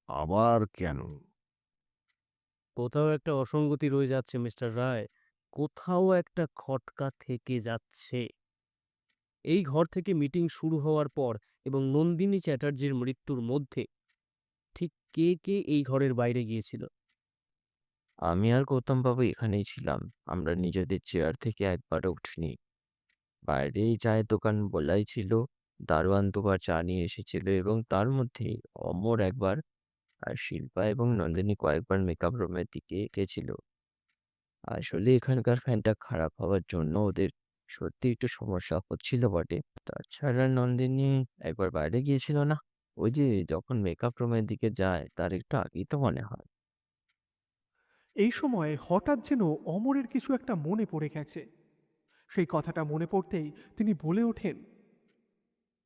আবার কেন? কোথাও একটা অসঙ্গতি রয়ে যাচ্ছে মিস্টার রায়। কোথাও একটা খটকা থেকে যাচ্ছে। এই ঘর থেকে মিটিং শুরু হওয়ার পর এবং নন্দিনী চ্যাটার্জির মৃত্যুর মধ্যে ঠিক কে কে এই ঘরের বাইরে গিয়েছিল? আমি আর গৌতমবাবু এখানেই ছিলাম। আমরা নিজেদের চেয়ার থেকে একবারও উঠিনি। বাইরেই চায়ের দোকান বলাই ছিল। দারোয়ান দুবার চা নিয়ে এসেছিল এবং তার মধ্যেই অমর একবার আর শিল্পা এবং নন্দিনী কয়েকবার মেকআপ রুমের দিকে গেছিল। আসলে এখানকার ফ্যানটা খারাপ হওয়ার জন্য ওদের সত্যি একটু সমস্যা হচ্ছিল বটে। তাছাড়া নন্দিনী একবার বাইরে গিয়েছিল না? ওই যে যখন মেকআপ রুমের দিকে যায় তার একটু আগেই তো মনে হয়। এই সময় হঠাৎ যেন অমরের কিছু একটা মনে পড়ে গেছে। সেই কথাটা মনে পড়তেই তিনি বলে ওঠেন,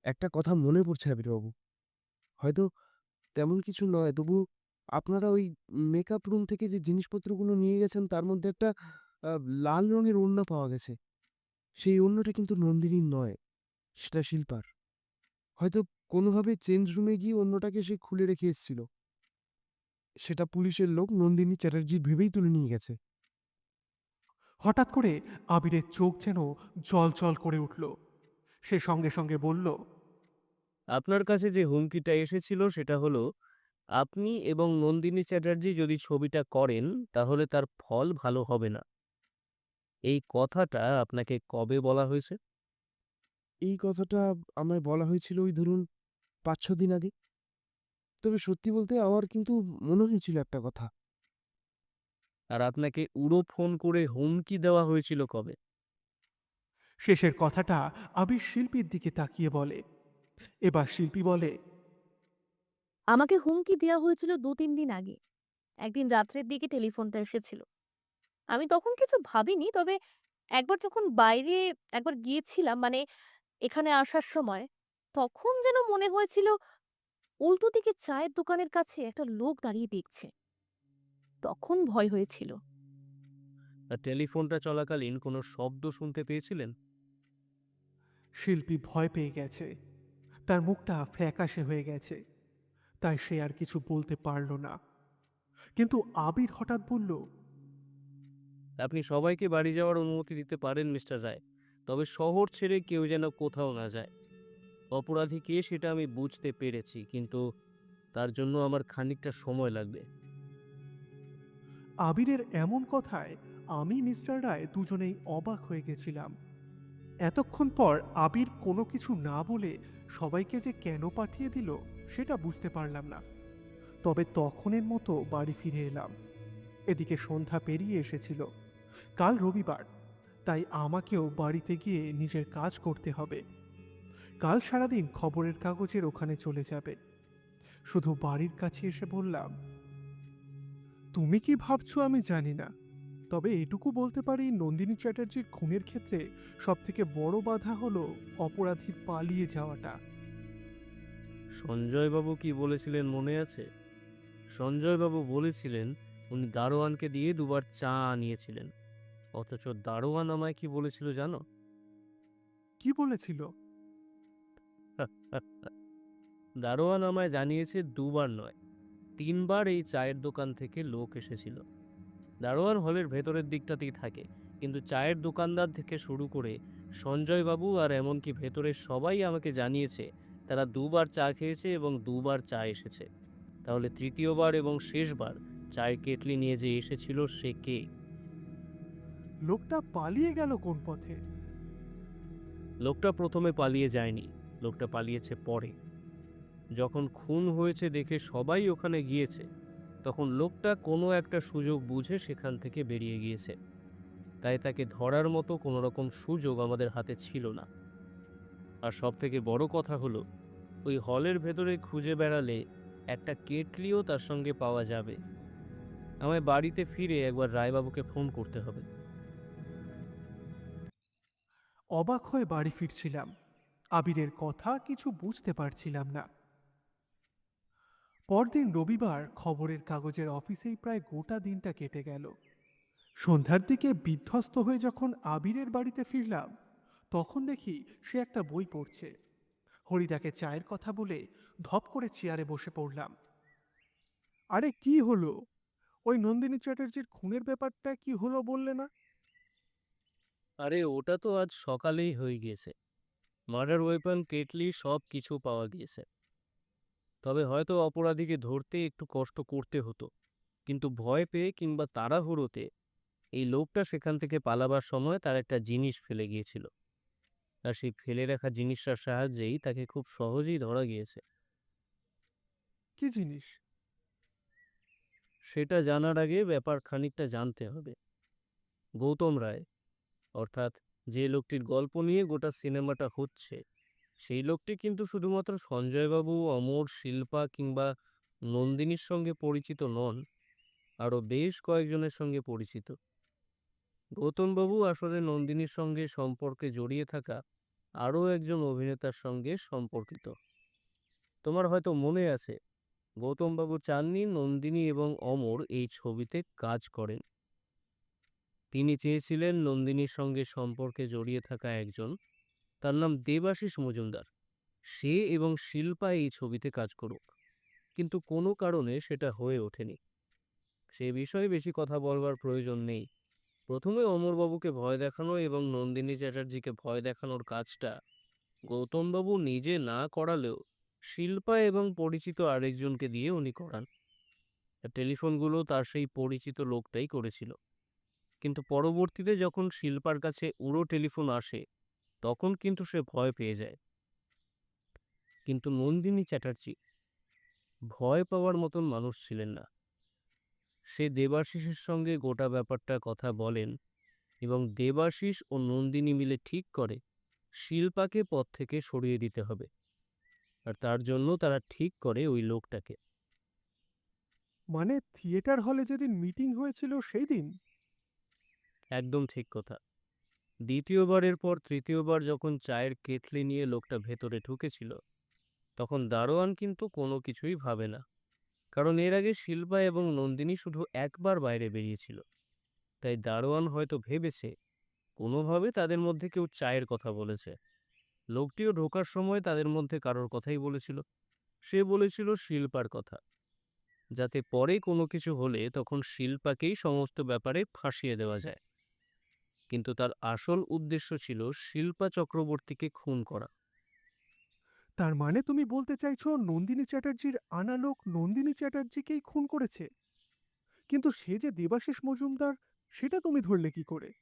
একটা কথা মনে পড়ছে আবিরবাবু। হয়তো তেমন কিছু নয়, তবু আপনারা ওই মেকআপ রুম থেকে যে জিনিসপত্রগুলো নিয়ে গেছেন তার মধ্যে একটা লাল রঙের ওড়না পাওয়া গেছে। সেই ওড়নাটা কিন্তু নন্দিনীর নয়, সেটা শিল্পার। হয়তো কোনোভাবে চেঞ্জ রুমে গিয়ে অন্যটাকে সে খুলে রেখে এসেছিল। সেটা পুলিশের লোক নন্দিনী চ্যাটার্জি ভেবেই তুলে নিয়ে গেছে। হঠাৎ করে আবিরের চোখ যেন জল জল করে উঠল। সে সঙ্গে সঙ্গে বলল, আপনার কাছে যে হুমকিটা এসেছিল সেটা হলো আপনি এবং নন্দিনী চ্যাটার্জি যদি ছবিটা করেন তাহলে তার ফল ভালো হবে না। এই কথাটা আপনাকে কবে বলা হয়েছে? এই কথাটা আমায় বলা হয়েছিল ওই ধরুন ৫-৬ দিন আগে। তবে সত্যি বলতে আমার কিন্তু মনে হয়েছিল একটা কথা। আর আপনাকে উড়ো ফোন করে হুমকি দেওয়া হয়েছিল কবে? শেষের কথাটা আবির শিল্পীর দিকে তাকিয়ে বলে। এবার শিল্পী বলে, আমাকে হুমকি দেওয়া হয়েছিল ২-৩ দিন আগে। একদিন রাত্রের দিকে টেলিফোনটা এসেছিল। আমি তখন কিছু ভাবিনি, তবে একবার যখন বাইরে একবার গিয়েছিলাম, মানে এখানে আসার সময়, তখন যেন মনে হয়েছিল উল্টো দিকে চায়ের দোকানের কাছে একটা লোক দাঁড়িয়ে দেখছে। তখন ভয় হয়েছিল। আর টেলিফোনটা চলাকালীন কোনো শব্দ শুনতে পেয়েছিলেন? শিল্পী ভয় পেয়ে গেছে, তার মুখটা ফ্যাকাশে হয়ে গেছে, তাই সে আর কিছু বলতে পারল না। কিন্তু আবির হঠাৎ বলল, আপনি সবাইকে বাড়ি যাওয়ার অনুমতি দিতে পারেন মিস্টার রায়, তবে শহর ছেড়ে কেউ যেন কোথাও না যায়। অপরাধী কে সেটা আমি বুঝতে পেরেছি, কিন্তু তার জন্য আমার খানিকটা সময় লাগবে। আবিরের এমন কথায় আমি মিস্টার রায় দুজনেই অবাক হয়ে গেছিলাম। এতক্ষণ পর আবির কোনো কিছু না বলে সবাইকে যে কেন পাঠিয়ে দিল সেটা বুঝতে পারলাম না। তবে তখনের মতো বাড়ি ফিরে এলাম। এদিকে সন্ধ্যা পেরিয়ে এসেছিল। কাল রবিবার, তাই আমাকেও বাড়িতে গিয়ে নিজের কাজ করতে হবে। কাল সারাদিন খবরের কাগজের ওখানে চলে যাবে। শুধু বাড়ির কাছে এসে বললাম, তুমি কি ভাবছো আমি জানি না, তবে এটুকু বলতে পারি নন্দিনী চ্যাটার্জির খুনের ক্ষেত্রে সবথেকে বড় বাধা হলো অপরাধীর পালিয়ে যাওয়াটা। সঞ্জয়বাবু কি বলেছিলেন মনে আছে? সঞ্জয়বাবু বলেছিলেন উনি দারোয়ানকে দিয়ে দুবার চা আনিয়েছিলেন। অথচ দারোয়ান আমায় কি বলেছিল জানো? কি বলেছিল? দারোয়ান আমায় জানিয়েছে দুবার নয়, ৩বার এই চায়ের দোকান থেকে লোক এসেছিল। দারোয়ান হলের ভেতরের দিকটাতেই থাকে, কিন্তু চায়ের দোকানদার থেকে শুরু করে সঞ্জয়বাবু আর এমনকি ভেতরের সবাই আমাকে জানিয়েছে তারা দুবার চা খেয়েছে এবং দুবার চা এসেছে। তাহলে তৃতীয়বার এবং শেষবার চায়ের কেটলি নিয়ে যে এসেছিল সে কে? লোকটা পালিয়ে গেল কোন পথে? লোকটা প্রথমে পালিয়ে যায়নি, লোকটা পালিয়েছে পরে। যখন খুন হয়েছে দেখে সবাই ওখানে গিয়েছে, তখন লোকটা কোনো একটা সুযোগ বুঝে সেখান থেকে বেরিয়ে গিয়েছে। তাই তাকে ধরার মতো কোনো রকম সুযোগ আমাদের হাতে ছিল না। আর সবথেকে বড় কথা হলো, ওই হলের ভেতরে খুঁজে বেড়ালে একটা কেটলিও তার সঙ্গে পাওয়া যাবে। আমায় বাড়িতে ফিরে একবার রায়বাবুকে ফোন করতে হবে। অবাক হয়ে বাড়ি ফিরছিলাম। আবিরের কথা কিছু বুঝতে পারছিলাম না। পরদিন রবিবার খবরের কাগজের অফিসেই প্রায় গোটা দিনটা কেটে গেল। সন্ধ্যার দিকে বিধ্বস্ত হয়ে যখন আবিরের বাড়িতে ফিরলাম, তখন দেখি সে একটা বই পড়ছে। হরিদাকে চায়ের কথা বলে ধপ করে চেয়ারে বসে পড়লাম। আরে কি হলো? ওই নন্দিনী চ্যাটার্জির খুনের ব্যাপারটা কি হলো বললে না? আরে ওটা তো আজ সকালেই হয়ে গিয়েছে। মার্ডার ওয়েপন, কেটলি সব কিছু পাওয়া গিয়েছে। তবে হয়তো অপরাধীকে ধরতে একটু কষ্ট করতে হতো, কিন্তু ভয় পেয়ে কিংবা তাড়াহুড়োতে এই লোকটা সেখান থেকে পালাবার সময় তার একটা জিনিস ফেলে গিয়েছিল। আর সেই ফেলে রাখা জিনিসটার সাহায্যেই তাকে খুব সহজেই ধরা গিয়েছে। কি জিনিস? সেটা জানার আগে ব্যাপার খানিকটা জানতে হবে। গৌতম রায়, অর্থাৎ যে লোকটির গল্প নিয়ে গোটা সিনেমাটা হচ্ছে, সেই লোকটি কিন্তু শুধুমাত্র সঞ্জয়বাবু, অমর, শিল্পা কিংবা নন্দিনীর সঙ্গে পরিচিত নন, আরও বেশ কয়েকজনের সঙ্গে পরিচিত। গৌতমবাবু আসলে নন্দিনীর সঙ্গে সম্পর্কে জড়িয়ে থাকা আরও একজন অভিনেতার সঙ্গে সম্পর্কিত। তোমার হয়তো মনে আছে, গৌতমবাবু চাননি নন্দিনী এবং অমর এই ছবিতে কাজ করেন। তিনি চেয়েছিলেন নন্দিনীর সঙ্গে সম্পর্কে জড়িয়ে থাকা একজন, তার নাম দেবাশিস মজুমদার, সে এবং শিল্পা এই ছবিতে কাজ করুক। কিন্তু কোনো কারণে সেটা হয়ে ওঠেনি। সে বিষয়ে বেশি কথা বলবার প্রয়োজন নেই। প্রথমে অমরবাবুকে ভয় দেখানো এবং নন্দিনী চ্যাটার্জিকে ভয় দেখানোর কাজটা গৌতমবাবু নিজে না করালেও শিল্পা এবং পরিচিত আরেকজনকে দিয়ে উনি করান। আর টেলিফোনগুলো তার সেই পরিচিত লোকটাই করেছিল। কিন্তু পরবর্তীতে যখন শিল্পার কাছে উড়ো টেলিফোন আসে, তখন কিন্তু সে ভয় পেয়ে যায়। কিন্তু নন্দিনী চ্যাটার্জি ভয় পাওয়ার মতন মানুষ ছিলেন না। সে দেবাশিসের সঙ্গে গোটা ব্যাপারটার কথা বলেন এবং দেবাশিস ও নন্দিনী মিলে ঠিক করে শিল্পাকে পথ থেকে সরিয়ে দিতে হবে। আর তার জন্য তারা ঠিক করে ওই লোকটাকে। মানে থিয়েটার হলে যেদিন মিটিং হয়েছিল সেই দিন? একদম ঠিক কথা। দ্বিতীয়বারের পর তৃতীয়বার যখন চায়ের কেটলি নিয়ে লোকটা ভেতরে ঢুকেছিল, তখন দারোয়ান কিন্তু কোনো কিছুই ভাবে না। কারণ এর আগে শিল্পা এবং নন্দিনী শুধু একবার বাইরে বেরিয়েছিল। তাই দারোয়ান হয়তো ভেবেছে কোনোভাবে তাদের মধ্যে কেউ চায়ের কথা বলেছে। লোকটিও ঢোকার সময় তাদের মধ্যে কারোর কথাই বলেছিল। সে বলেছিল শিল্পার কথা, যাতে পরে কোনো কিছু হলে তখন শিল্পাকেই সমস্ত ব্যাপারে ফাঁসিয়ে দেওয়া যায়। কিন্তু তার আসল উদ্দেশ্য ছিল শিল্পা চক্রবর্তীকে খুন করা। তার মানে তুমি বলতে চাইছো নন্দিনী চ্যাটার্জির আনা লোক নন্দিনী চ্যাটার্জিকেই খুন করেছে? কিন্তু সে যে দেবাশিস মজুমদার, সেটা তুমি ধরলে কি করে?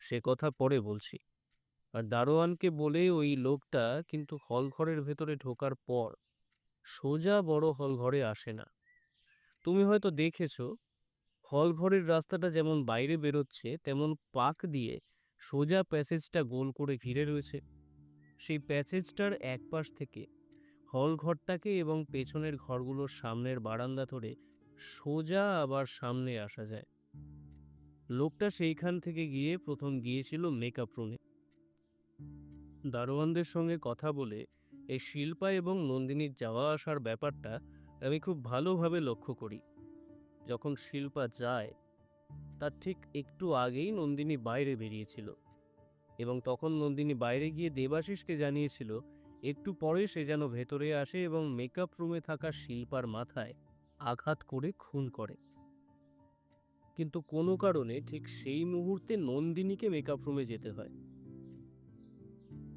সে কথা পরে বলছি। আর দারোয়ানকে বলে ওই লোকটা কিন্তু হলঘরের ভেতরে ঢোকার পর সোজা বড় হলঘরে আসে না। তুমি হয়তো দেখেছো, হলঘরের রাস্তাটা যেমন বাইরে বেরোচ্ছে তেমন পাক দিয়ে সোজা প্যাসেজটা গোল করে ঘিরে রয়েছে। সেই প্যাসেজটার এক পাশ থেকে হলঘরটাকে এবং পেছনের ঘরগুলোর সামনের বারান্দা ধরে সোজা আবার সামনে আসা যায়। লোকটা সেইখান থেকে গিয়ে প্রথম গিয়েছিল মেকআপ রুমে। দারোয়ানদের সঙ্গে কথা বলে এই শিল্পা এবং নন্দিনীর যাওয়া আসার ব্যাপারটা আমি খুব ভালোভাবে লক্ষ্য করি। যখন শিল্পা যায় তার ঠিক একটু আগেই নন্দিনী বাইরে বেরিয়েছিল এবং তখন নন্দিনী বাইরে গিয়ে দেবাশিসকে জানিয়েছিল একটু পরে সে যেন ভেতরে আসে এবং মেকআপ রুমে থাকা শিল্পার মাথায় আঘাত করে খুন করে। কিন্তু কোনো কারণে ঠিক সেই মুহূর্তে নন্দিনীকে মেকআপ রুমে যেতে হয়।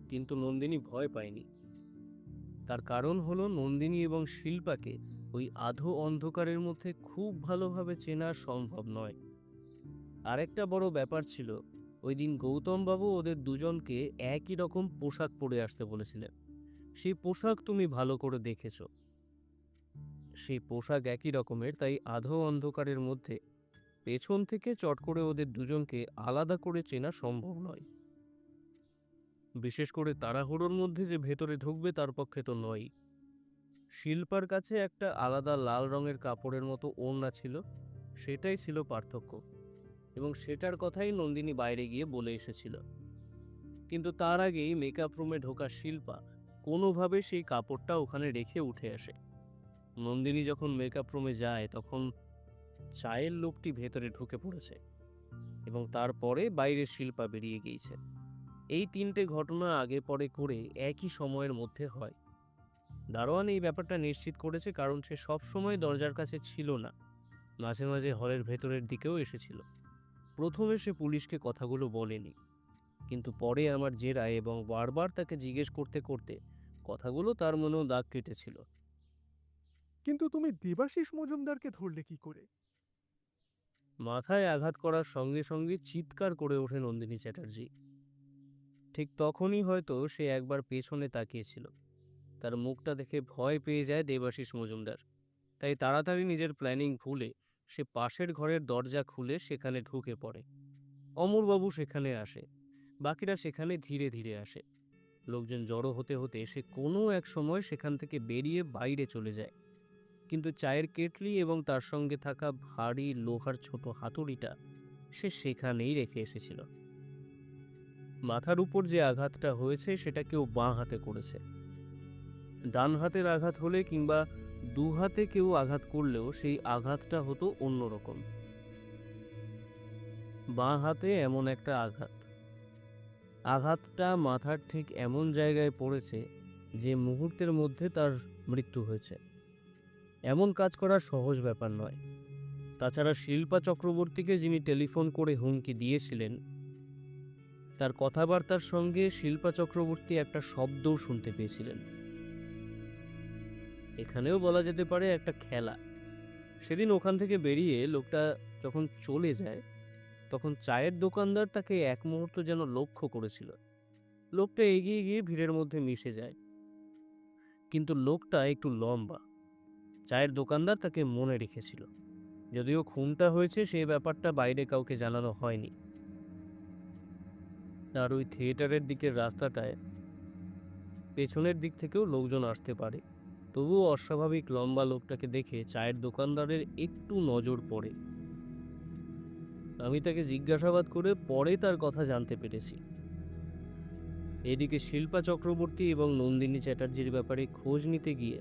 কিন্তু নন্দিনী ভয় পায়নি। তার কারণ হলো নন্দিনী এবং শিল্পাকে ওই আধো অন্ধকারের মধ্যে খুব ভালোভাবে চেনা সম্ভব নয়। আরেকটা বড় ব্যাপার ছিল, ওই দিন গৌতমবাবু ওদের দুজনকে একই রকম পোশাক পরে আসতে বলেছিলেন। সেই পোশাক তুমি ভালো করে দেখেছো। সেই পোশাক একই রকমের, তাই আধো অন্ধকারের মধ্যে পেছন থেকে চট করে ওদের দুজনকে আলাদা করে চেনা সম্ভব নয়। বিশেষ করে তাড়াহুড়োর মধ্যে যে ভেতরে ঢুকবে তার পক্ষে তো নয়। শিল্পার কাছে একটা আলাদা লাল রঙের কাপড়ের মতো ওড়না ছিল, সেটাই ছিল পার্থক্য এবং সেটার কথাই নন্দিনী বাইরে গিয়ে বলে এসেছিল। কিন্তু তার আগেই মেকআপ রুমে ঢোকা শিল্পা কোনোভাবে সেই কাপড়টা ওখানে রেখে উঠে আসে। নন্দিনী যখন মেকআপ রুমে যায় তখন চায়ের লোকটি ভেতরে ঢুকে পড়েছে এবং তারপরে বাইরে শিল্পা বেরিয়ে গিয়েছে। এই তিনটে ঘটনা আগে পরে করে একই সময়ের মধ্যে হয়। দারোয়ান এই ব্যাপারটা নিশ্চিত করেছে কারণ সে সব সময় দরজার কাছে ছিল না, মাঝে মাঝে হলের ভেতরের দিকেও এসেছিল। প্রথমে সে পুলিশকে কথাগুলো বলেনি, কিন্তু পরে আমার জেরায় এবং বারবার তাকে জিজ্ঞেস করতে করতে কথাগুলো তার মনেও দাগ কেটেছিল। কিন্তু তুমি দেবাশিস মজুমদারকে ধরলে কি করে? মাথায় আঘাত করার সঙ্গে সঙ্গে চিৎকার করে ওঠে নন্দিনী চ্যাটার্জি। ঠিক তখনই হয়তো সে একবার পেছনে তাকিয়েছিল। তার মুখটা দেখে ভয় পেয়ে যায় দেবাশিস মজুমদার। তাই তাড়াতাড়ি নিজের প্ল্যানিং ভুলে সে পাশের ঘরের দরজা খুলে সেখানে ঢুকে পড়ে। অমরবাবু সেখানে আসে, বাকিরা সেখানে ধীরে ধীরে আসে। লোকজন জড়ো হতে হতে সে কোনো এক সময় সেখান থেকে বেরিয়ে বাইরে চলে যায়। কিন্তু চায়ের কেটলি এবং তার সঙ্গে থাকা ভারী লোহার ছোট হাতুড়িটা সে সেখানেই রেখে এসেছিল। মাথার উপর যে আঘাতটা হয়েছে সেটা কেউ বাঁ হাতে করেছে। ডান হাতের আঘাত হলে কিংবা দু হাতে কেউ আঘাত করলেও সেই আঘাতটা হতো অন্যরকম। বাঁ হাতে এমন একটা আঘাতটা মাথার ঠিক এমন জায়গায় পড়েছে যে মুহূর্তের মধ্যে তার মৃত্যু হয়েছে। এমন কাজ করা সহজ ব্যাপার নয়। তাছাড়া শিল্পা চক্রবর্তীকে যিনি টেলিফোন করে হুমকি দিয়েছিলেন, তার কথাবার্তার সঙ্গে শিল্পা চক্রবর্তী একটা শব্দও শুনতে পেয়েছিলেন। এখানেও বলা যেতে পারে একটা খেলা। সেদিন ওখান থেকে বেরিয়ে লোকটা যখন চলে যায়, তখন চায়ের দোকানদার তাকে এক মুহূর্ত যেন লক্ষ্য করেছিল। লোকটা এগিয়ে গিয়ে ভিড়ের মধ্যে মিশে যায়, কিন্তু লোকটা একটু লম্বা। চায়ের দোকানদার তাকে মনে রেখেছিল। যদিও খুনটা হয়েছে সেই ব্যাপারটা বাইরে কাউকে জানানো হয়নি। আর ওই থিয়েটারের দিকের রাস্তাটায় পেছনের দিক থেকেও লোকজন আসতে পারে। তবুও অস্বাভাবিক লম্বা লোকটাকে দেখে চায়ের দোকানদারের একটু নজর পড়ে। আমি তাকে জিজ্ঞাসাবাদ করে পরে তার কথা জানতে পেরেছি। এদিকে শিল্পা চক্রবর্তী এবং নন্দিনী চ্যাটার্জির ব্যাপারে খোঁজ নিতে গিয়ে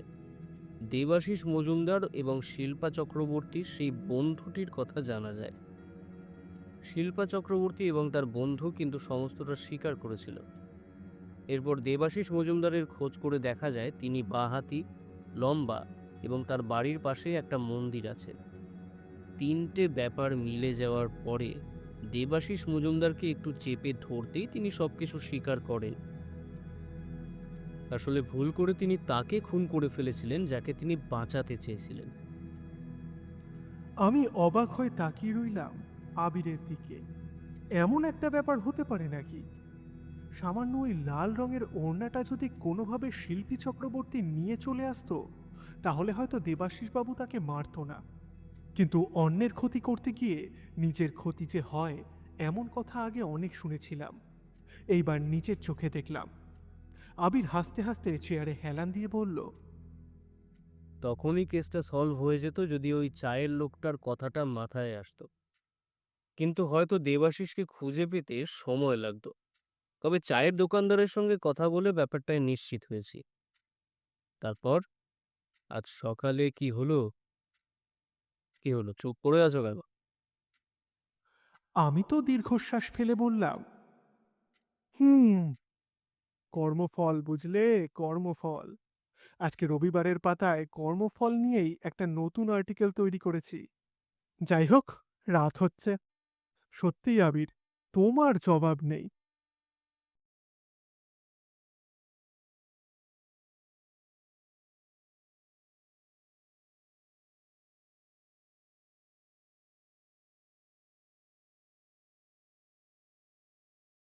দেবাশিস মজুমদার এবং শিল্পা চক্রবর্তীর সেই বন্ধুটির কথা জানা যায়। শিল্পা চক্রবর্তী এবং তার বন্ধু কিন্তু সমস্তটা স্বীকার করেছিল। এরপর দেবাশিস মজুমদারের খোঁজ করে দেখা যায় তিনি বাঁহাতি, লম্বা এবং তার বাড়ির পাশে একটা মন্দির আছে। তিনটে ব্যাপার মিলে যাওয়ার পরে দেবাশিস মজুমদারকে একটু চেপে ধরতেই তিনি সবকিছু স্বীকার করেন। আসলে ভুল করে তিনি তাকে খুন করে ফেলেছিলেন যাকে তিনি বাঁচাতে চেয়েছিলেন। আমি অবাক হয়ে তাকিয়ে রইলাম আবিরের দিকে। এমন একটা ব্যাপার হতে পারে নাকি? সামান্য ওই লাল রঙের ওড়নাটা যদি কোনোভাবে শিল্পী চক্রবর্তী নিয়ে চলে আসতো, তাহলে হয়তো দেবাশিসবাবু তাকে মারতো না। কিন্তু অন্যের ক্ষতি করতে গিয়ে নিজের ক্ষতি যে হয়, এমন কথা আগে অনেক শুনেছিলাম। এইবার নিজের চোখে দেখলাম। আবির হাসতে হাসতে চেয়ারে হেলান দিয়ে বলল, তখনই কেসটা সলভ হয়ে যেত যদি ওই চায়ের লোকটার কথাটা মাথায় আসতো। কিন্তু হয়তো দেবাশিসকে খুঁজে পেতে সময় লাগতো। তবে চায়ের দোকানদারের সঙ্গে কথা বলে ব্যাপারটায় নিশ্চিত হয়েছি। তারপর আজ সকালে কি হলো? চুপ করে আছো কেন? আমি তো দীর্ঘশ্বাস ফেলে বললাম, হুম, কর্মফল বুঝলে, কর্মফল। আজকে রবিবারের পাতায় কর্মফল নিয়েই একটা নতুন আর্টিকেল তৈরি করেছি। যাই হোক, রাত হচ্ছে। সত্যিই আবির, তোমার জবাব নেই।